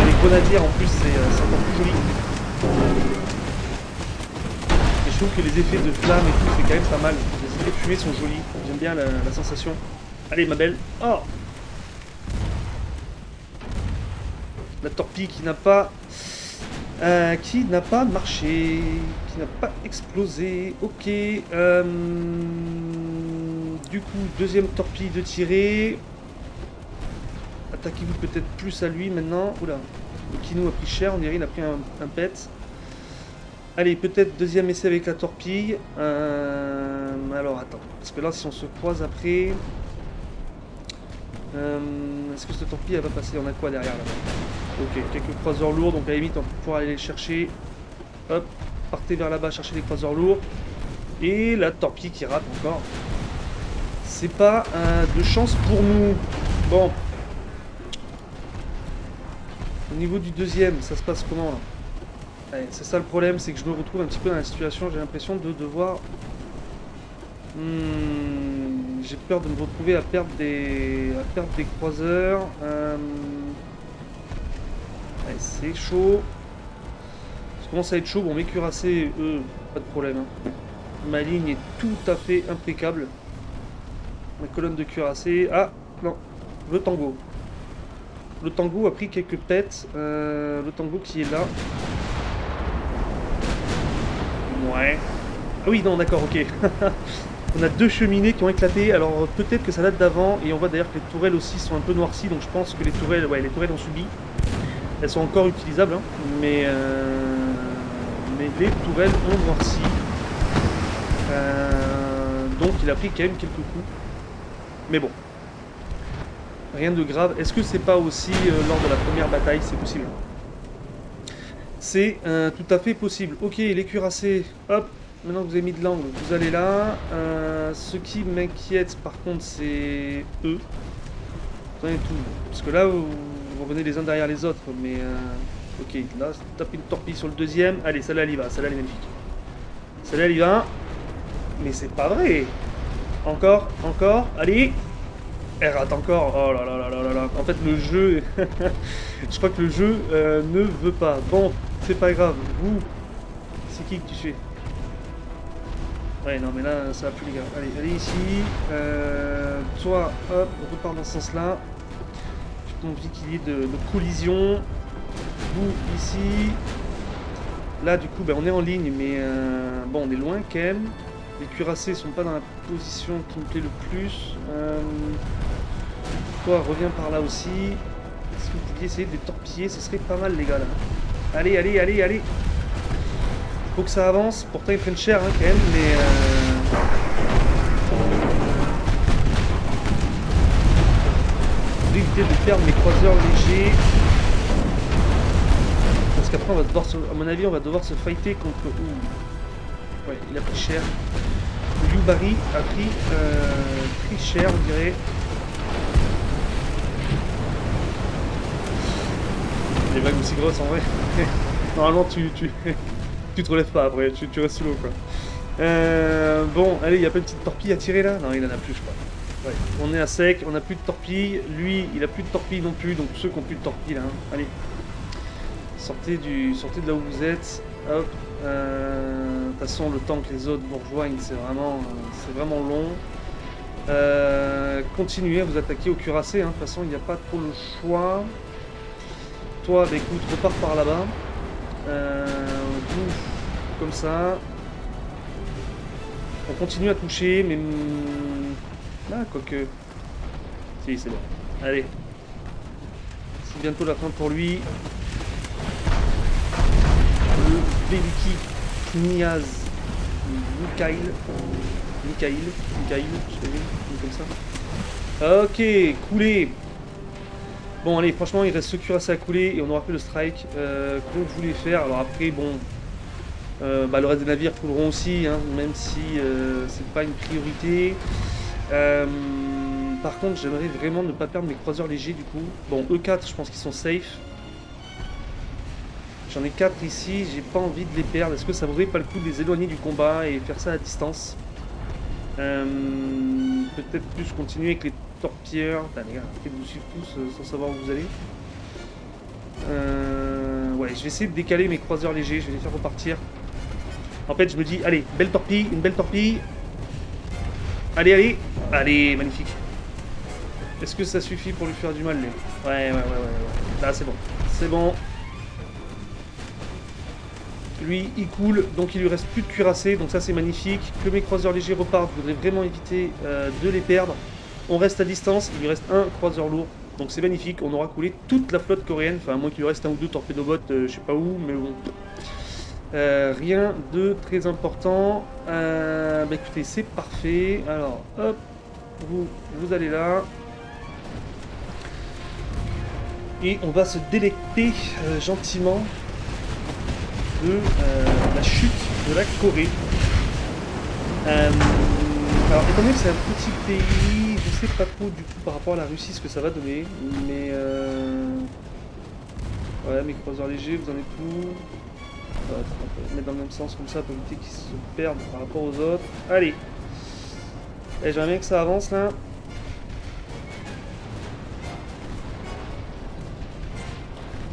Speaker 1: Les grenadiers, en plus, c'est encore plus joli. Et je trouve que les effets de flamme et tout, c'est quand même pas mal. Les effets de fumée sont jolis. J'aime bien la sensation. Allez, ma belle. Oh! La torpille qui n'a pas marché, qui n'a pas explosé. Ok. Du coup, deuxième torpille de tirer. Attaquez-vous peut-être plus à lui maintenant. Oula, le Kino a pris cher, on dirait il a pris un pet. Allez, peut-être deuxième essai avec la torpille. Alors attends, parce que là si on se croise après... Est-ce que cette torpille elle va passer? On a quoi derrière là? Ok, quelques croiseurs lourds, donc à la limite on va pouvoir aller les chercher. Hop, partez vers là-bas chercher les croiseurs lourds. Et la torpille qui rate encore. C'est pas de chance pour nous. Bon. Au niveau du deuxième, ça se passe comment là? C'est ça le problème, c'est que je me retrouve un petit peu dans la situation, j'ai l'impression de devoir... j'ai peur de me retrouver à perdre des croiseurs. C'est chaud. Ça commence à être chaud. Bon, mes cuirassés, eux, pas de problème. Hein. Ma ligne est tout à fait impeccable. Ma colonne de cuirassés. Ah, non, le tango. Le tango a pris quelques pets. Le tango qui est là. Ouais. Ah oui, non, d'accord, ok. On a deux cheminées qui ont éclaté. Alors peut-être que ça date d'avant. Et on voit d'ailleurs que les tourelles aussi sont un peu noircies. Donc je pense que les tourelles, ouais, les tourelles ont subi. Elles sont encore utilisables, hein, mais les tourelles ont noirci. Donc il a pris quand même quelques coups. Mais bon. Rien de grave. Est-ce que c'est pas aussi lors de la première bataille? C'est possible. C'est tout à fait possible. Ok, les cuirassés. Hop. Maintenant que vous avez mis de l'angle, vous allez là. Ce qui m'inquiète par contre, c'est eux. Tout. Parce que là, vous revenez les uns derrière les autres. Mais ok, là, tapez une torpille sur le deuxième. Allez, celle-là, elle y va. Celle-là, elle est magnifique. Celle-là, elle y va. Mais c'est pas vrai. Encore. Allez. Elle rate encore. Oh là là là là là là. En fait, le jeu... je crois que le jeu ne veut pas. Bon, c'est pas grave. Vous, c'est qui que tu fais? Ouais, non, mais là, ça va plus, les gars. Allez ici. Toi, hop, on repart dans ce sens-là. J'ai envie qu'il y ait de collision. Vous, ici. Là, du coup, ben, on est en ligne, mais bon, on est loin quand même. Les cuirassés sont pas dans la position qui me plaît le plus. Toi, reviens par là aussi. Si vous pouviez essayer de les torpiller, ce serait pas mal, les gars, là. Allez. Faut que ça avance. Pourtant, ils prennent cher, hein, quand même, mais... Je vais éviter de perdre mes croiseurs légers. Parce qu'après, on va devoir, à mon avis, on va devoir se fighter contre... Ouh. Ouais, il a pris cher. Yubari a pris très cher, on dirait. Des vagues aussi grosses en vrai. Normalement, tu te relèves pas après, tu restes sous l'eau quoi. Bon, allez, il y a pas une petite torpille à tirer là? Non, il en a plus, je crois. Ouais. On est à sec, on a plus de torpille. Lui, il a plus de torpille non plus, donc ceux qui ont plus de torpille là. Hein. Allez. Sortez de là où vous êtes. Hop. De toute façon, le temps que les autres vous rejoignent, c'est vraiment long. Continuez à vous attaquer au cuirassé. Hein. De toute façon, il n'y a pas trop le choix. Toi, bah, écoute, repars par là-bas. Comme ça. On continue à toucher, mais... Ah, quoique... Si, c'est bon. Allez. C'est bientôt la fin pour lui. Le Veliki Kniaz Mikhail, je l'ai vu, comme ça. Ok, coulé. Bon, allez, franchement, il reste ce cuirassé à couler et on aura fait le strike qu'on voulait faire. Alors après, bon... le reste des navires couleront aussi, hein, même si c'est pas une priorité. Par contre, j'aimerais vraiment ne pas perdre mes croiseurs légers du coup. Bon, E4, je pense qu'ils sont safe. J'en ai 4 ici, j'ai pas envie de les perdre. Est-ce que ça vaudrait pas le coup de les éloigner du combat et faire ça à distance? Peut-être plus continuer avec les torpilleurs. Putain, les gars, arrêtez de vous suivre tous sans savoir où vous allez. Ouais, je vais essayer de décaler mes croiseurs légers, je vais les faire repartir. En fait, je me dis, allez, belle torpille, une belle torpille. Allez, allez. Allez, magnifique. Est-ce que ça suffit pour lui faire du mal, lui? Ouais. Là, c'est bon. C'est bon. Lui, il coule, donc il lui reste plus de cuirassé, donc ça, c'est magnifique. Que mes croiseurs légers repartent, je voudrais vraiment éviter de les perdre. On reste à distance, il lui reste un croiseur lourd. Donc c'est magnifique, on aura coulé toute la flotte coréenne. Enfin, à moins qu'il lui reste un ou deux torpédobots, je sais pas où, mais bon... rien de très important. Bah écoutez, c'est parfait. Alors, hop, vous allez là. Et on va se délecter gentiment de la chute de la Corée. Alors, étant donné que c'est un petit pays, je sais pas trop du coup par rapport à la Russie ce que ça va donner. Mais ouais, mes croiseurs légers, vous en êtes où? On peut mettre dans le même sens comme ça pour éviter qu'ils se perdent par rapport aux autres. Allez. Et j'aimerais bien que ça avance là.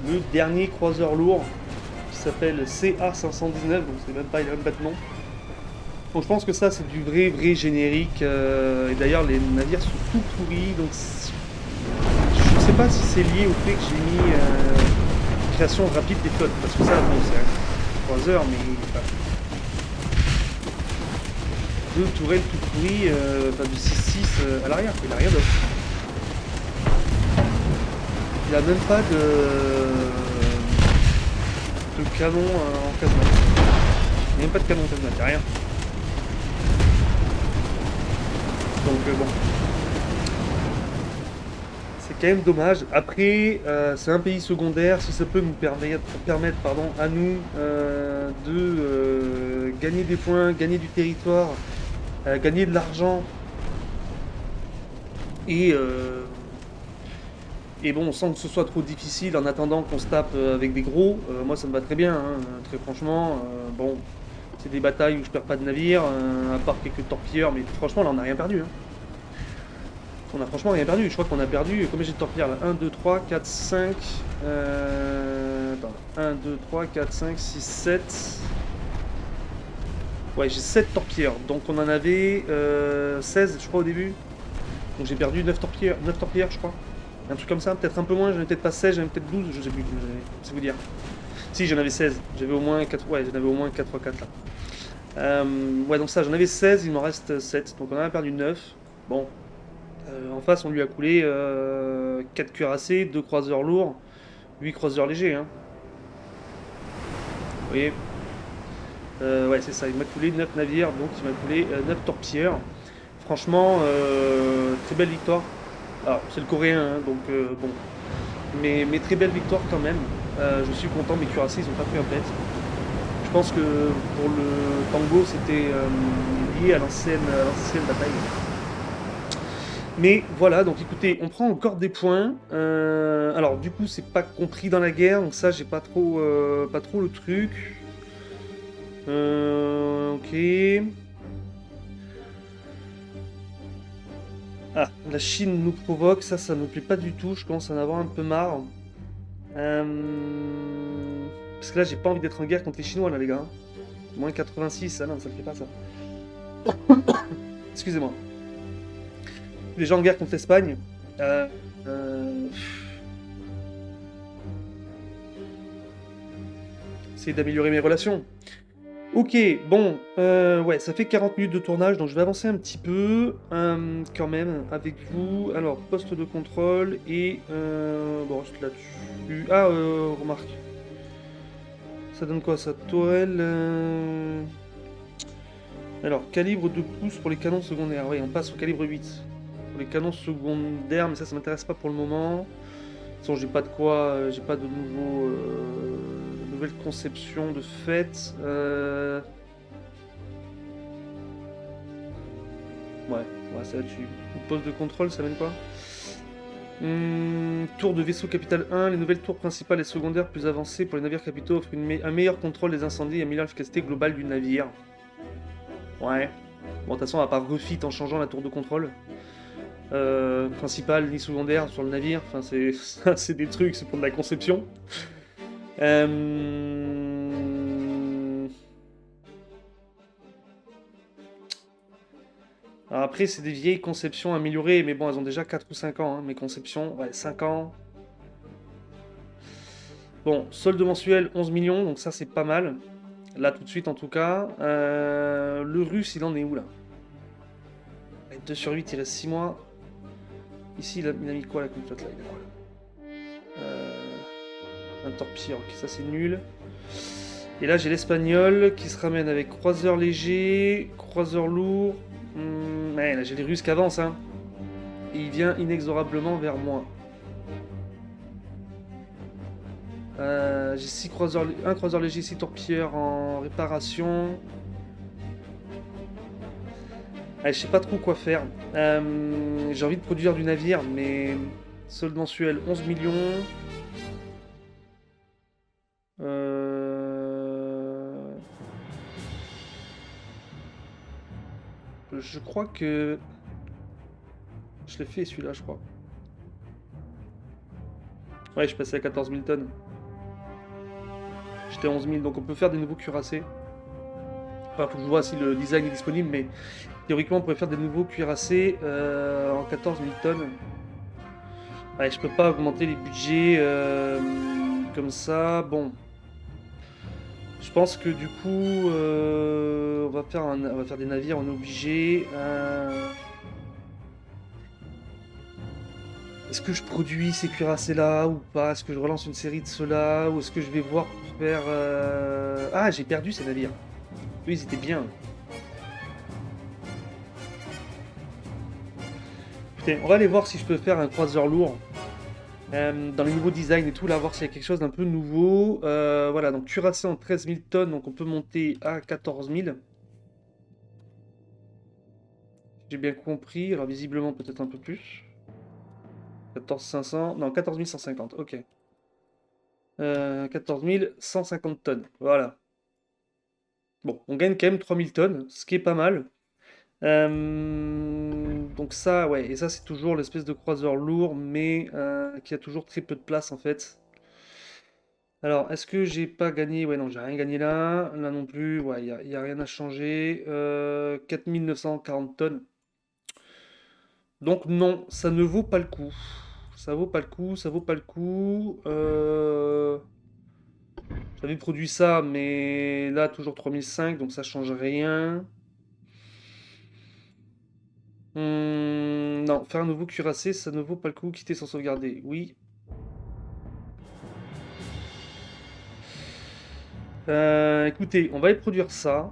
Speaker 1: Le dernier croiseur lourd qui s'appelle CA519, donc c'est même pas le même bâtiment. Bon, je pense que ça c'est du vrai générique. Et d'ailleurs les navires sont tout pourris, donc je sais pas si c'est lié au fait que j'ai mis création rapide des flottes, parce que ça, bon, c'est 3 heures, mais enfin, deux tourelles tout pourries, enfin du 6-6 à l'arrière, il n'a rien d'autre. Il n'y a même pas de canon en casemate. Il n'y a même pas de canon en casemate, il n'y a rien. Donc bon. C'est quand même dommage. Après, c'est un pays secondaire. Si ça peut nous permettre à nous de gagner des points, gagner du territoire, gagner de l'argent. Et bon, sans que ce soit trop difficile en attendant qu'on se tape avec des gros, moi ça me va très bien, hein, très franchement. Bon, c'est des batailles où je perds pas de navire, à part quelques torpilleurs, mais franchement là on n'a rien perdu. Hein. On a franchement rien perdu, je crois qu'on a perdu, combien j'ai de torpilleurs là? 1, 2, 3, 4, 5... Attends, 1, 2, 3, 4, 5, 6, 7... Ouais, j'ai 7 torpilleurs, donc on en avait 16 je crois au début. Donc j'ai perdu 9 torpilleurs je crois. Un truc comme ça, peut-être un peu moins, j'en avais peut-être pas 16, j'en avais peut-être 12, je sais plus, c'est vous dire. Si, j'en avais 16, j'avais au moins 4, ouais, j'en avais au moins 4 x 4 là. Ouais, donc ça, j'en avais 16, il m'en reste 7, donc on en a perdu 9. Bon, en face, on lui a coulé 4 cuirassés, 2 croiseurs lourds, 8 croiseurs légers. Hein. Vous voyez ouais, c'est ça, il m'a coulé 9 navires, donc il m'a coulé 9 torpilleurs. Franchement, très belle victoire. Alors, c'est le coréen, hein, donc bon. Mais très belle victoire quand même. Je suis content, mes cuirassés, ils ont pas pris un pet. Je pense que pour le tango, c'était lié à l'ancienne bataille. Mais voilà, donc écoutez, on prend encore des points. Alors du coup, c'est pas compris dans la guerre, donc ça, j'ai pas trop le truc. Ok. Ah, la Chine nous provoque, ça me plaît pas du tout, je commence à en avoir un peu marre. Parce que là, j'ai pas envie d'être en guerre contre les Chinois, là, les gars. Moins 86, ah non, ça le fait pas, ça. Excusez-moi. Les gens en guerre contre l'Espagne. Euh, euh, Essayer d'améliorer mes relations. Ok, bon, ouais, ça fait 40 minutes de tournage, donc je vais avancer un petit peu, quand même, avec vous. Alors, poste de contrôle et... bon, reste là-dessus. Ah, remarque. Ça donne quoi, ça? Tourelle... Alors, calibre de pouce pour les canons secondaires. Oui, on passe au calibre 8. Pour les canons secondaires, mais ça m'intéresse pas pour le moment. De toute façon, j'ai pas de quoi... j'ai pas de nouveau... nouvelle conception de fait. Ouais, ça là-dessus. Poste de contrôle, ça mène quoi? Tour de vaisseau capital 1, les nouvelles tours principales et secondaires plus avancées pour les navires capitaux offrent un meilleur contrôle des incendies et améliorent l'efficacité globale du navire. Ouais. Bon, de toute façon, on va pas refit en changeant la tour de contrôle. Principale ni secondaire sur le navire. Enfin, c'est des trucs, c'est pour de la conception. Alors après, c'est des vieilles conceptions améliorées, mais bon, elles ont déjà 4 ou 5 ans, hein, mes conceptions. Ouais, 5 ans. Bon, solde mensuel 11 millions, donc ça c'est pas mal. Là tout de suite en tout cas. Le russe, il en est où là? 2 sur 8, il reste 6 mois. Ici, il a mis quoi là comme flotte là? Il a quoi là? Un torpilleur, ok, ça c'est nul. Et là j'ai l'espagnol qui se ramène avec croiseur léger, croiseur lourd. Ouais, là j'ai les Russes qui avancent, hein. Et il vient inexorablement vers moi. J'ai un croiseur léger, 6 torpilleurs en réparation. Allez, je sais pas trop quoi faire. J'ai envie de produire du navire, mais solde mensuel 11 millions. Je crois que... Je l'ai fait celui-là, je crois. Ouais, je suis passé à 14 000 tonnes. J'étais à 11 000, donc on peut faire des nouveaux cuirassés. Enfin, faut que je vois si le design est disponible, mais théoriquement, on pourrait faire des nouveaux cuirassés en 14 000 tonnes. Ouais, je peux pas augmenter les budgets comme ça. Bon. Je pense que du coup, on va faire des navires, on est obligé. Est-ce que je produis ces cuirassés-là ou pas? Est-ce que je relance une série de ceux-là? Ou est-ce que je vais voir pour faire... Ah, j'ai perdu ces navires. Eux, ils étaient bien. Putain, on va aller voir si je peux faire un croiseur lourd. Dans les nouveaux designs et tout, là, voir s'il y a quelque chose d'un peu nouveau. Voilà, donc cuirassé en 13 000 tonnes, donc on peut monter à 14 000. J'ai bien compris, alors visiblement peut-être un peu plus. 14 500, non 14 150, ok. 14 150 tonnes, voilà. Bon, on gagne quand même 3000 tonnes, ce qui est pas mal. Donc ça, ouais, et ça c'est toujours l'espèce de croiseur lourd, mais qui a toujours très peu de place en fait. Alors, est-ce que j'ai pas gagné? Ouais, non, j'ai rien gagné là. Là non plus, ouais, y a rien à changer. 4940 tonnes. Donc non, ça ne vaut pas le coup. Ça vaut pas le coup, ça vaut pas le coup. J'avais produit ça, mais là, toujours 3005, donc ça change rien. Non, faire un nouveau cuirassé, ça ne vaut pas le coup. Quitter sans sauvegarder, oui. Écoutez, on va y produire ça.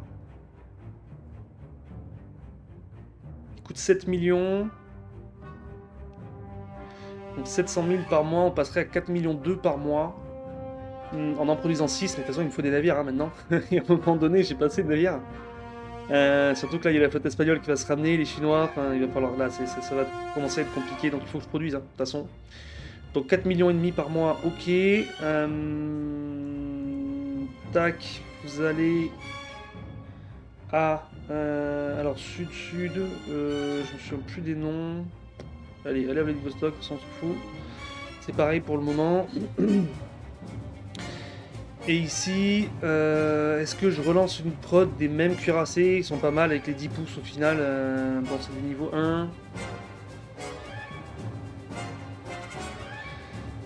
Speaker 1: Il coûte 7 millions. Donc 700 000 par mois, on passerait à 4 millions 2 par mois. en produisant 6, mais de toute façon il me faut des navires hein, maintenant. Et à un moment donné, j'ai pas assez de navires. Surtout que là il y a la flotte espagnole qui va se ramener, les Chinois, enfin il va falloir là, ça va commencer à être compliqué, donc il faut que je produise hein, de toute façon. Donc 4,5 millions par mois, ok. Tac, vous allez à... alors sud-sud, je me souviens plus des noms. Allez à Vladivostok, on s'en fout. C'est pareil pour le moment. Et ici, est-ce que je relance une prod des mêmes cuirassés? Ils sont pas mal avec les 10 pouces au final. Bon, c'est du niveau 1.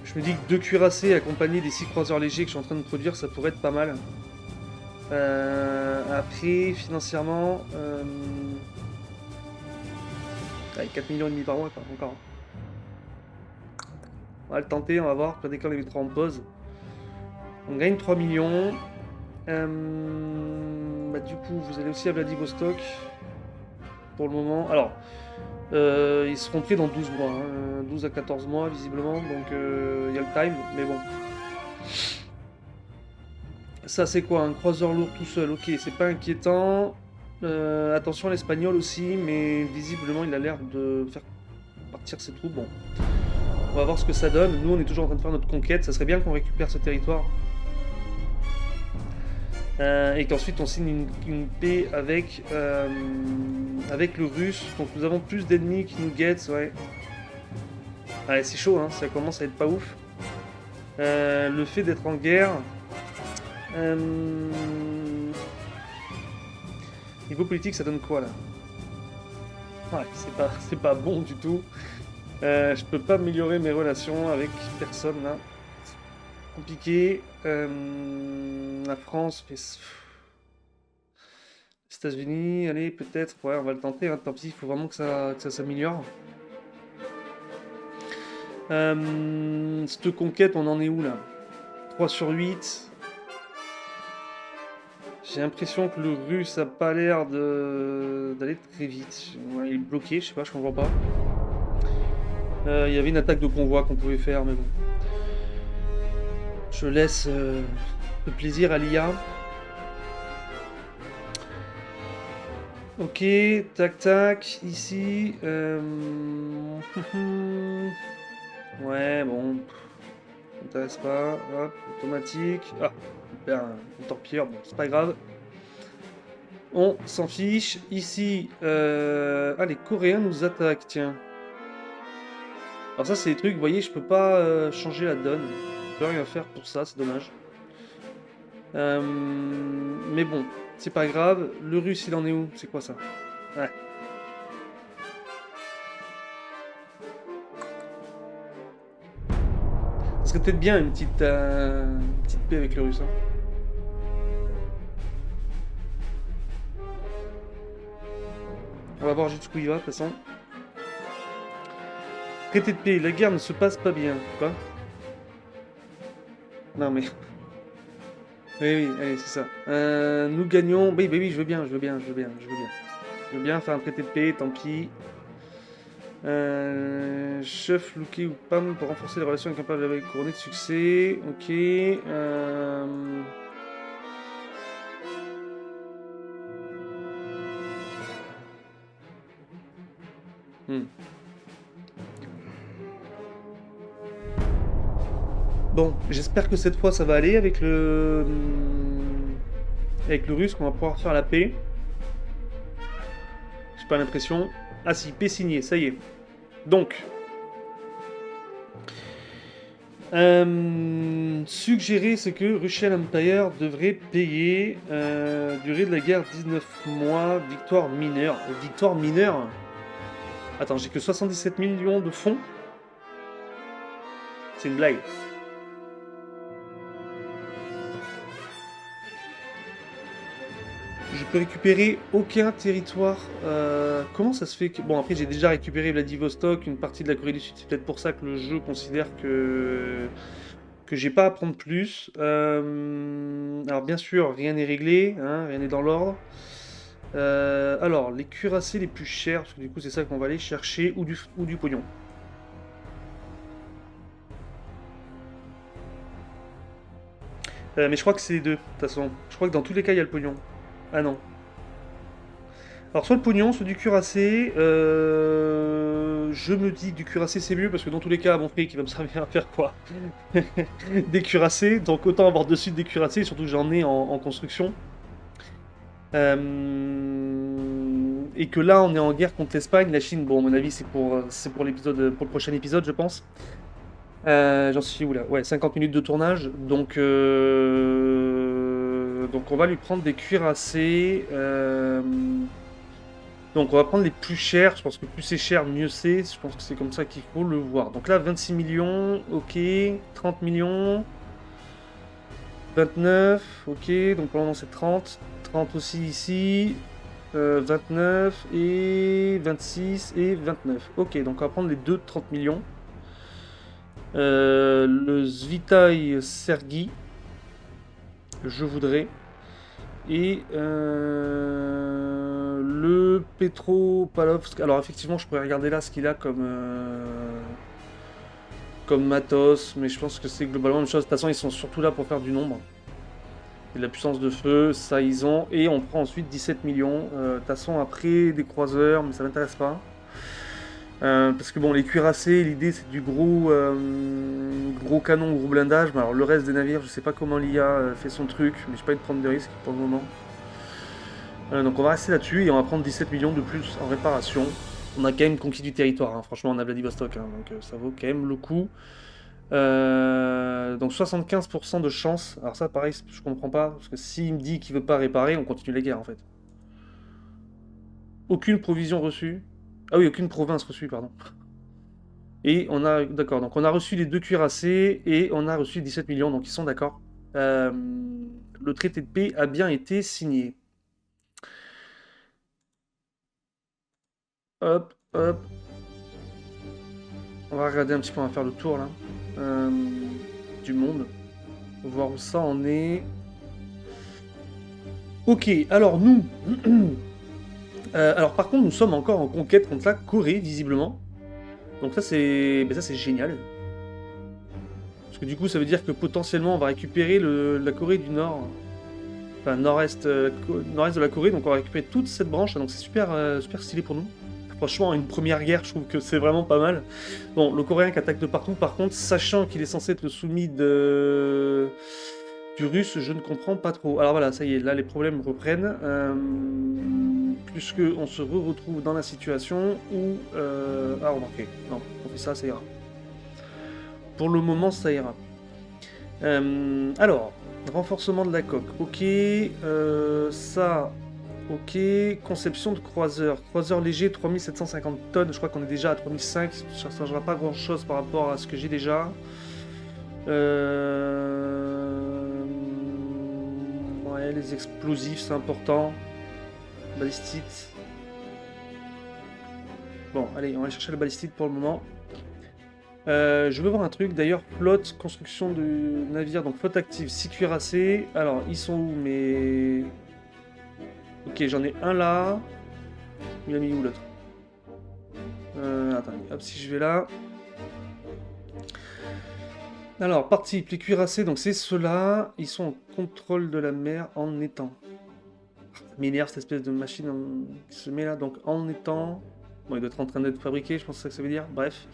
Speaker 1: Je me dis que 2 cuirassés accompagnés des 6 croiseurs légers que je suis en train de produire, ça pourrait être pas mal. Après, financièrement... Allez, 4,5 millions par mois, quoi, encore. On va le tenter, on va voir. Après, dès qu'on les mettra en pause. On gagne 3 millions. Du coup, vous allez aussi à Vladivostok. Pour le moment. Alors, ils seront prêts dans 12 mois. Hein, 12 à 14 mois, visiblement. Donc, il y a le time. Mais bon. Ça, c'est quoi? Un croiseur lourd tout seul. Ok, c'est pas inquiétant. Attention à l'espagnol aussi. Mais visiblement, il a l'air de faire partir ses troupes. Bon. On va voir ce que ça donne. Nous, on est toujours en train de faire notre conquête. Ça serait bien qu'on récupère ce territoire. Et qu'ensuite on signe une paix avec le russe. Donc nous avons plus d'ennemis qui nous guettent, ouais. Ouais, c'est chaud, hein, ça commence à être pas ouf. Le fait d'être en guerre. Niveau politique, ça donne quoi là? Ouais, c'est pas bon du tout. Je peux pas améliorer mes relations avec personne là. Compliqué. La France, mais... Les États-Unis, allez, peut-être, ouais, on va le tenter, hein, tant pis, il faut vraiment que ça s'améliore. Cette conquête, on en est où là? 3 sur 8. J'ai l'impression que le russe a pas l'air d'aller très vite. Ouais, il est bloqué, je sais pas, je comprends pas. Il y avait une attaque de convoi qu'on pouvait faire, mais bon. Je laisse le plaisir à l'IA. Ok, tac tac, ici. Ouais, bon. Ça m'intéresse pas. Hop, automatique. Ah, on perd un torpilleur, bon, c'est pas grave. On s'en fiche. Ici, ah, les Coréens nous attaquent, tiens. Alors ça, c'est des trucs, vous voyez, je peux pas changer la donne. Je peux rien faire pour ça, c'est dommage. Mais bon, c'est pas grave. Le russe, il en est où? C'est quoi ça? Ouais. Ça serait peut-être bien une petite paix avec le russe. Hein. On va voir jusqu'où il va, de toute façon. Traité de paix, la guerre ne se passe pas bien. Quoi? Non mais... Oui, allez, c'est ça. Nous gagnons... Oui, je veux bien. Je veux bien faire un traité de paix, tant pis. Chef, Luke ou Pam pour renforcer les relations avec un peuple avec couronné de succès. Ok. Bon, j'espère que cette fois ça va aller avec le russe, qu'on va pouvoir faire la paix. J'ai pas l'impression. Ah si, paix signée, ça y est. Donc, suggérer c'est que Russian Empire devrait payer durée de la guerre 19 mois, victoire mineure. Victoire mineure? Attends, j'ai que 77 millions de fonds. C'est une blague. Je peux récupérer aucun territoire. Comment ça se fait que... Bon, après, j'ai déjà récupéré Vladivostok, une partie de la Corée du Sud. C'est peut-être pour ça que le jeu considère que j'ai pas à prendre plus. Alors, bien sûr, rien n'est réglé, hein, rien n'est dans l'ordre. Alors, les cuirassés les plus chers, parce que du coup, c'est ça qu'on va aller chercher, ou du pognon. Mais je crois que c'est les deux, de toute façon. Je crois que dans tous les cas, il y a le pognon. Ah non. Alors, soit le pognon, soit du cuirassé. Je me dis que du cuirassé, c'est mieux, parce que dans tous les cas, mon fric, il va me servir à faire quoi? Des cuirassés, donc autant avoir de suite des cuirassés, surtout que j'en ai en construction. Et que là, on est en guerre contre l'Espagne. La Chine, bon, à mon avis, c'est pour l'épisode, pour le prochain épisode, je pense. J'en suis où là? Ouais, 50 minutes de tournage. Donc on va lui prendre des cuirassés. Donc on va prendre les plus chers. Je pense que plus c'est cher, mieux c'est. Je pense que c'est comme ça qu'il faut le voir. Donc là, 26 millions, ok. 30 millions. 29, ok. Donc pour le moment, c'est 30. 30 aussi ici. 29 et 26 et 29. Ok, donc on va prendre les deux de 30 millions. Le Svitaï Sergi, je voudrais. Et le Petropalovsk. Alors effectivement, je pourrais regarder là ce qu'il a comme matos, mais je pense que c'est globalement la même chose. De toute façon, ils sont surtout là pour faire du nombre. Et de la puissance de feu, ça ils ont. Et on prend ensuite 17 millions. De toute façon, après des croiseurs, mais ça m'intéresse pas. Parce que bon, les cuirassés, l'idée c'est du gros canon, gros blindage. Mais alors le reste des navires, je sais pas comment l'IA fait son truc, mais j'ai pas envie de prendre de risques pour le moment. Donc on va rester là-dessus et on va prendre 17 millions de plus en réparation. On a quand même conquis du territoire, hein. Franchement on a Vladivostok, hein, donc ça vaut quand même le coup. Donc 75% de chance. Alors ça pareil, je comprends pas, parce que s'il me dit qu'il veut pas réparer, on continue les guerres en fait. Aucune provision reçue. Ah oui, aucune province reçue, pardon. Et on a, d'accord, donc on a reçu les deux cuirassés et on a reçu 17 millions, donc ils sont d'accord. Le traité de paix a bien été signé. Hop, hop. On va regarder un petit peu, on va faire le tour là. Du monde. Voir où ça en est. Ok, alors nous. Alors par contre, nous sommes encore en conquête contre la Corée, visiblement. Donc ça c'est génial. Parce que du coup, ça veut dire que potentiellement, on va récupérer la Corée du Nord. Enfin, nord-est de la Corée. Donc on va récupérer toute cette branche. Donc c'est super, super stylé pour nous. Franchement, une première guerre, je trouve que c'est vraiment pas mal. Bon, le Coréen qui attaque de partout, par contre, sachant qu'il est censé être le soumis du Russe, je ne comprends pas trop. Alors voilà, ça y est, là les problèmes reprennent. Puisque on se retrouve dans la situation où... Ah, remarquez, non, on fait ça, ça ira. Pour le moment, ça ira. Alors, renforcement de la coque, ok. Ça... Ok, conception de croiseur. Croiseur léger, 3750 tonnes. Je crois qu'on est déjà à 3005. Ça ne changera pas grand chose par rapport à ce que j'ai déjà. Ouais, les explosifs, c'est important. Balistique. Bon, allez, on va aller chercher le balistique pour le moment. Je veux voir un truc. D'ailleurs, flotte, construction de navire. Donc, flotte active, 6 cuirassés. Alors, ils sont où, mais... Ok, j'en ai un là. Il a mis où l'autre? Attendez, hop, si je vais là. Alors, parti, les cuirassés, donc c'est ceux-là. Ils sont en contrôle de la mer en étang. Ça m'énerve cette espèce de machine qui se met là, donc en étang. Bon, il doit être en train d'être fabriqué, je pense que c'est ça que ça veut dire. Bref.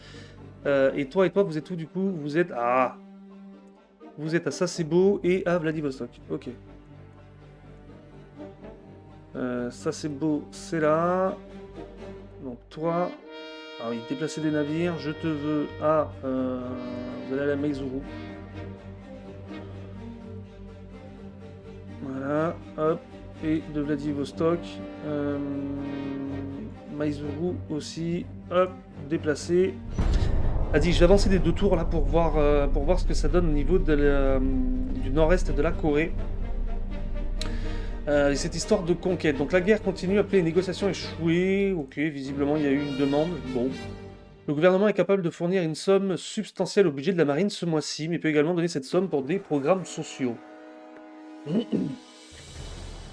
Speaker 1: Et toi, vous êtes où du coup? Vous êtes à... Vous êtes à Sasebo et à Vladivostok. Ok. Ça c'est beau, c'est là. Donc toi, ah oui, déplacer des navires, je te veux à... vous allez à la Maizuru. Voilà, hop, et de Vladivostok. Maizuru aussi, hop, déplacer. A dit, je vais avancer des 2 tours là pour voir ce que ça donne au niveau du nord-est de la Corée. Et cette histoire de conquête. Donc la guerre continue, après les négociations échouées. Ok, visiblement il y a eu une demande. Bon. Le gouvernement est capable de fournir une somme substantielle au budget de la marine ce mois-ci, mais peut également donner cette somme pour des programmes sociaux.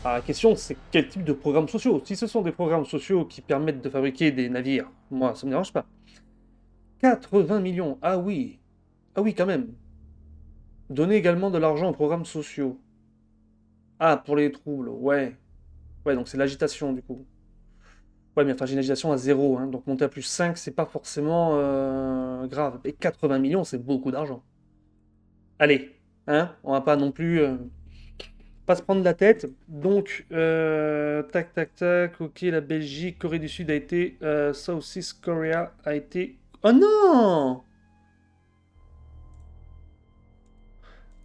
Speaker 1: Alors la question c'est quel type de programmes sociaux? Si ce sont des programmes sociaux qui permettent de fabriquer des navires, moi ça me dérange pas. 80 millions, ah oui. Ah oui quand même. Donner également de l'argent aux programmes sociaux. Ah, pour les troubles, ouais. Ouais, donc c'est l'agitation du coup. Ouais, mais enfin, j'ai une agitation à zéro, hein, donc monter à plus 5, c'est pas forcément grave. Et 80 millions, c'est beaucoup d'argent. Allez, hein, on va pas non plus pas se prendre la tête. Donc, tac, tac, tac, ok, la Belgique, Corée du Sud a été, Southeast Korea a été... Oh non!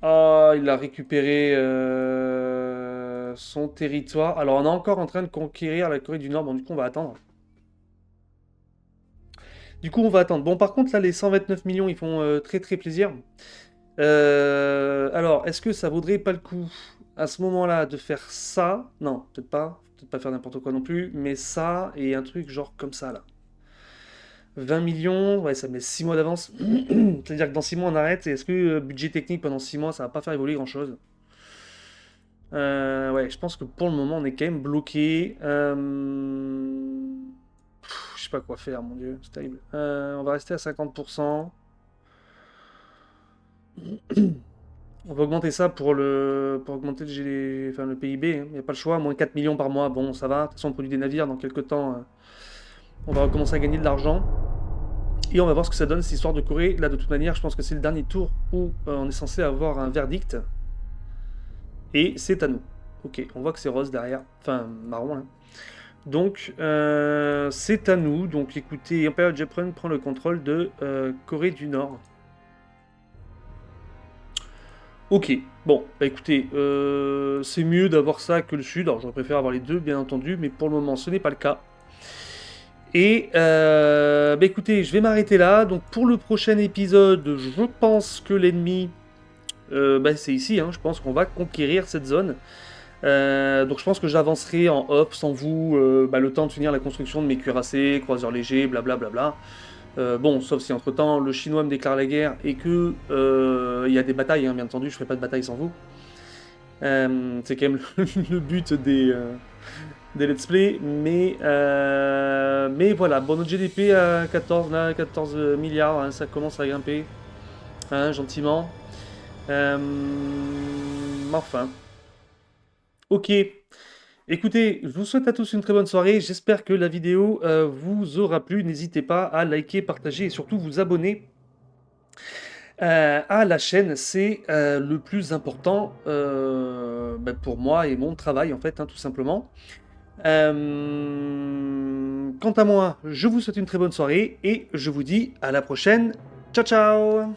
Speaker 1: Ah, il a récupéré son territoire. Alors, on est encore en train de conquérir la Corée du Nord. Bon, du coup, on va attendre. Bon, par contre, là, les 129 millions, ils font très très plaisir. Alors, est-ce que ça vaudrait pas le coup, à ce moment-là, de faire ça? Non, peut-être pas. Peut-être pas faire n'importe quoi non plus. Mais ça et un truc genre comme ça, là. 20 millions, ouais, ça met 6 mois d'avance. C'est-à-dire que dans 6 mois, on arrête. Et est-ce que budget technique pendant 6 mois, ça va pas faire évoluer grand-chose? Ouais, je pense que pour le moment, on est quand même bloqué. Je sais pas quoi faire, mon Dieu, c'est terrible. On va rester à 50%. On va augmenter ça pour augmenter enfin, le PIB. Il n'y a pas le choix. Moins 4 millions par mois, bon, ça va. De toute façon, on produit des navires. Dans quelques temps, on va recommencer à gagner de l'argent. Et on va voir ce que ça donne, cette histoire de Corée. Là, de toute manière, je pense que c'est le dernier tour où on est censé avoir un verdict. Et c'est à nous. Ok, on voit que c'est rose derrière. Enfin, marron, hein. Donc, c'est à nous. Donc, écoutez, Imperial Japan prend le contrôle de Corée du Nord. Ok, bon, bah écoutez, c'est mieux d'avoir ça que le Sud. Alors, j'aurais préféré avoir les deux, bien entendu, mais pour le moment, ce n'est pas le cas. Et, bah écoutez, je vais m'arrêter là. Donc, pour le prochain épisode, je pense que l'ennemi, bah, c'est ici, hein. Je pense qu'on va conquérir cette zone. Donc je pense que j'avancerai en hop sans vous bah, le temps de finir la construction de mes cuirassés, croiseurs légers, blablabla. Bon, sauf si entre-temps le chinois me déclare la guerre et que il y a des batailles, hein, bien entendu, je ferai pas de bataille sans vous. C'est quand même le but des let's play, mais voilà, bon, notre GDP à 14, là, 14 milliards, hein, ça commence à grimper, hein, gentiment. Euh, enfin, ok. Écoutez, je vous souhaite à tous une très bonne soirée. J'espère que la vidéo vous aura plu. N'hésitez pas à liker, partager et surtout vous abonner à la chaîne. C'est le plus important bah, pour moi et mon travail en fait, hein, tout simplement. Quant à moi, je vous souhaite une très bonne soirée et je vous dis à la prochaine. Ciao ciao!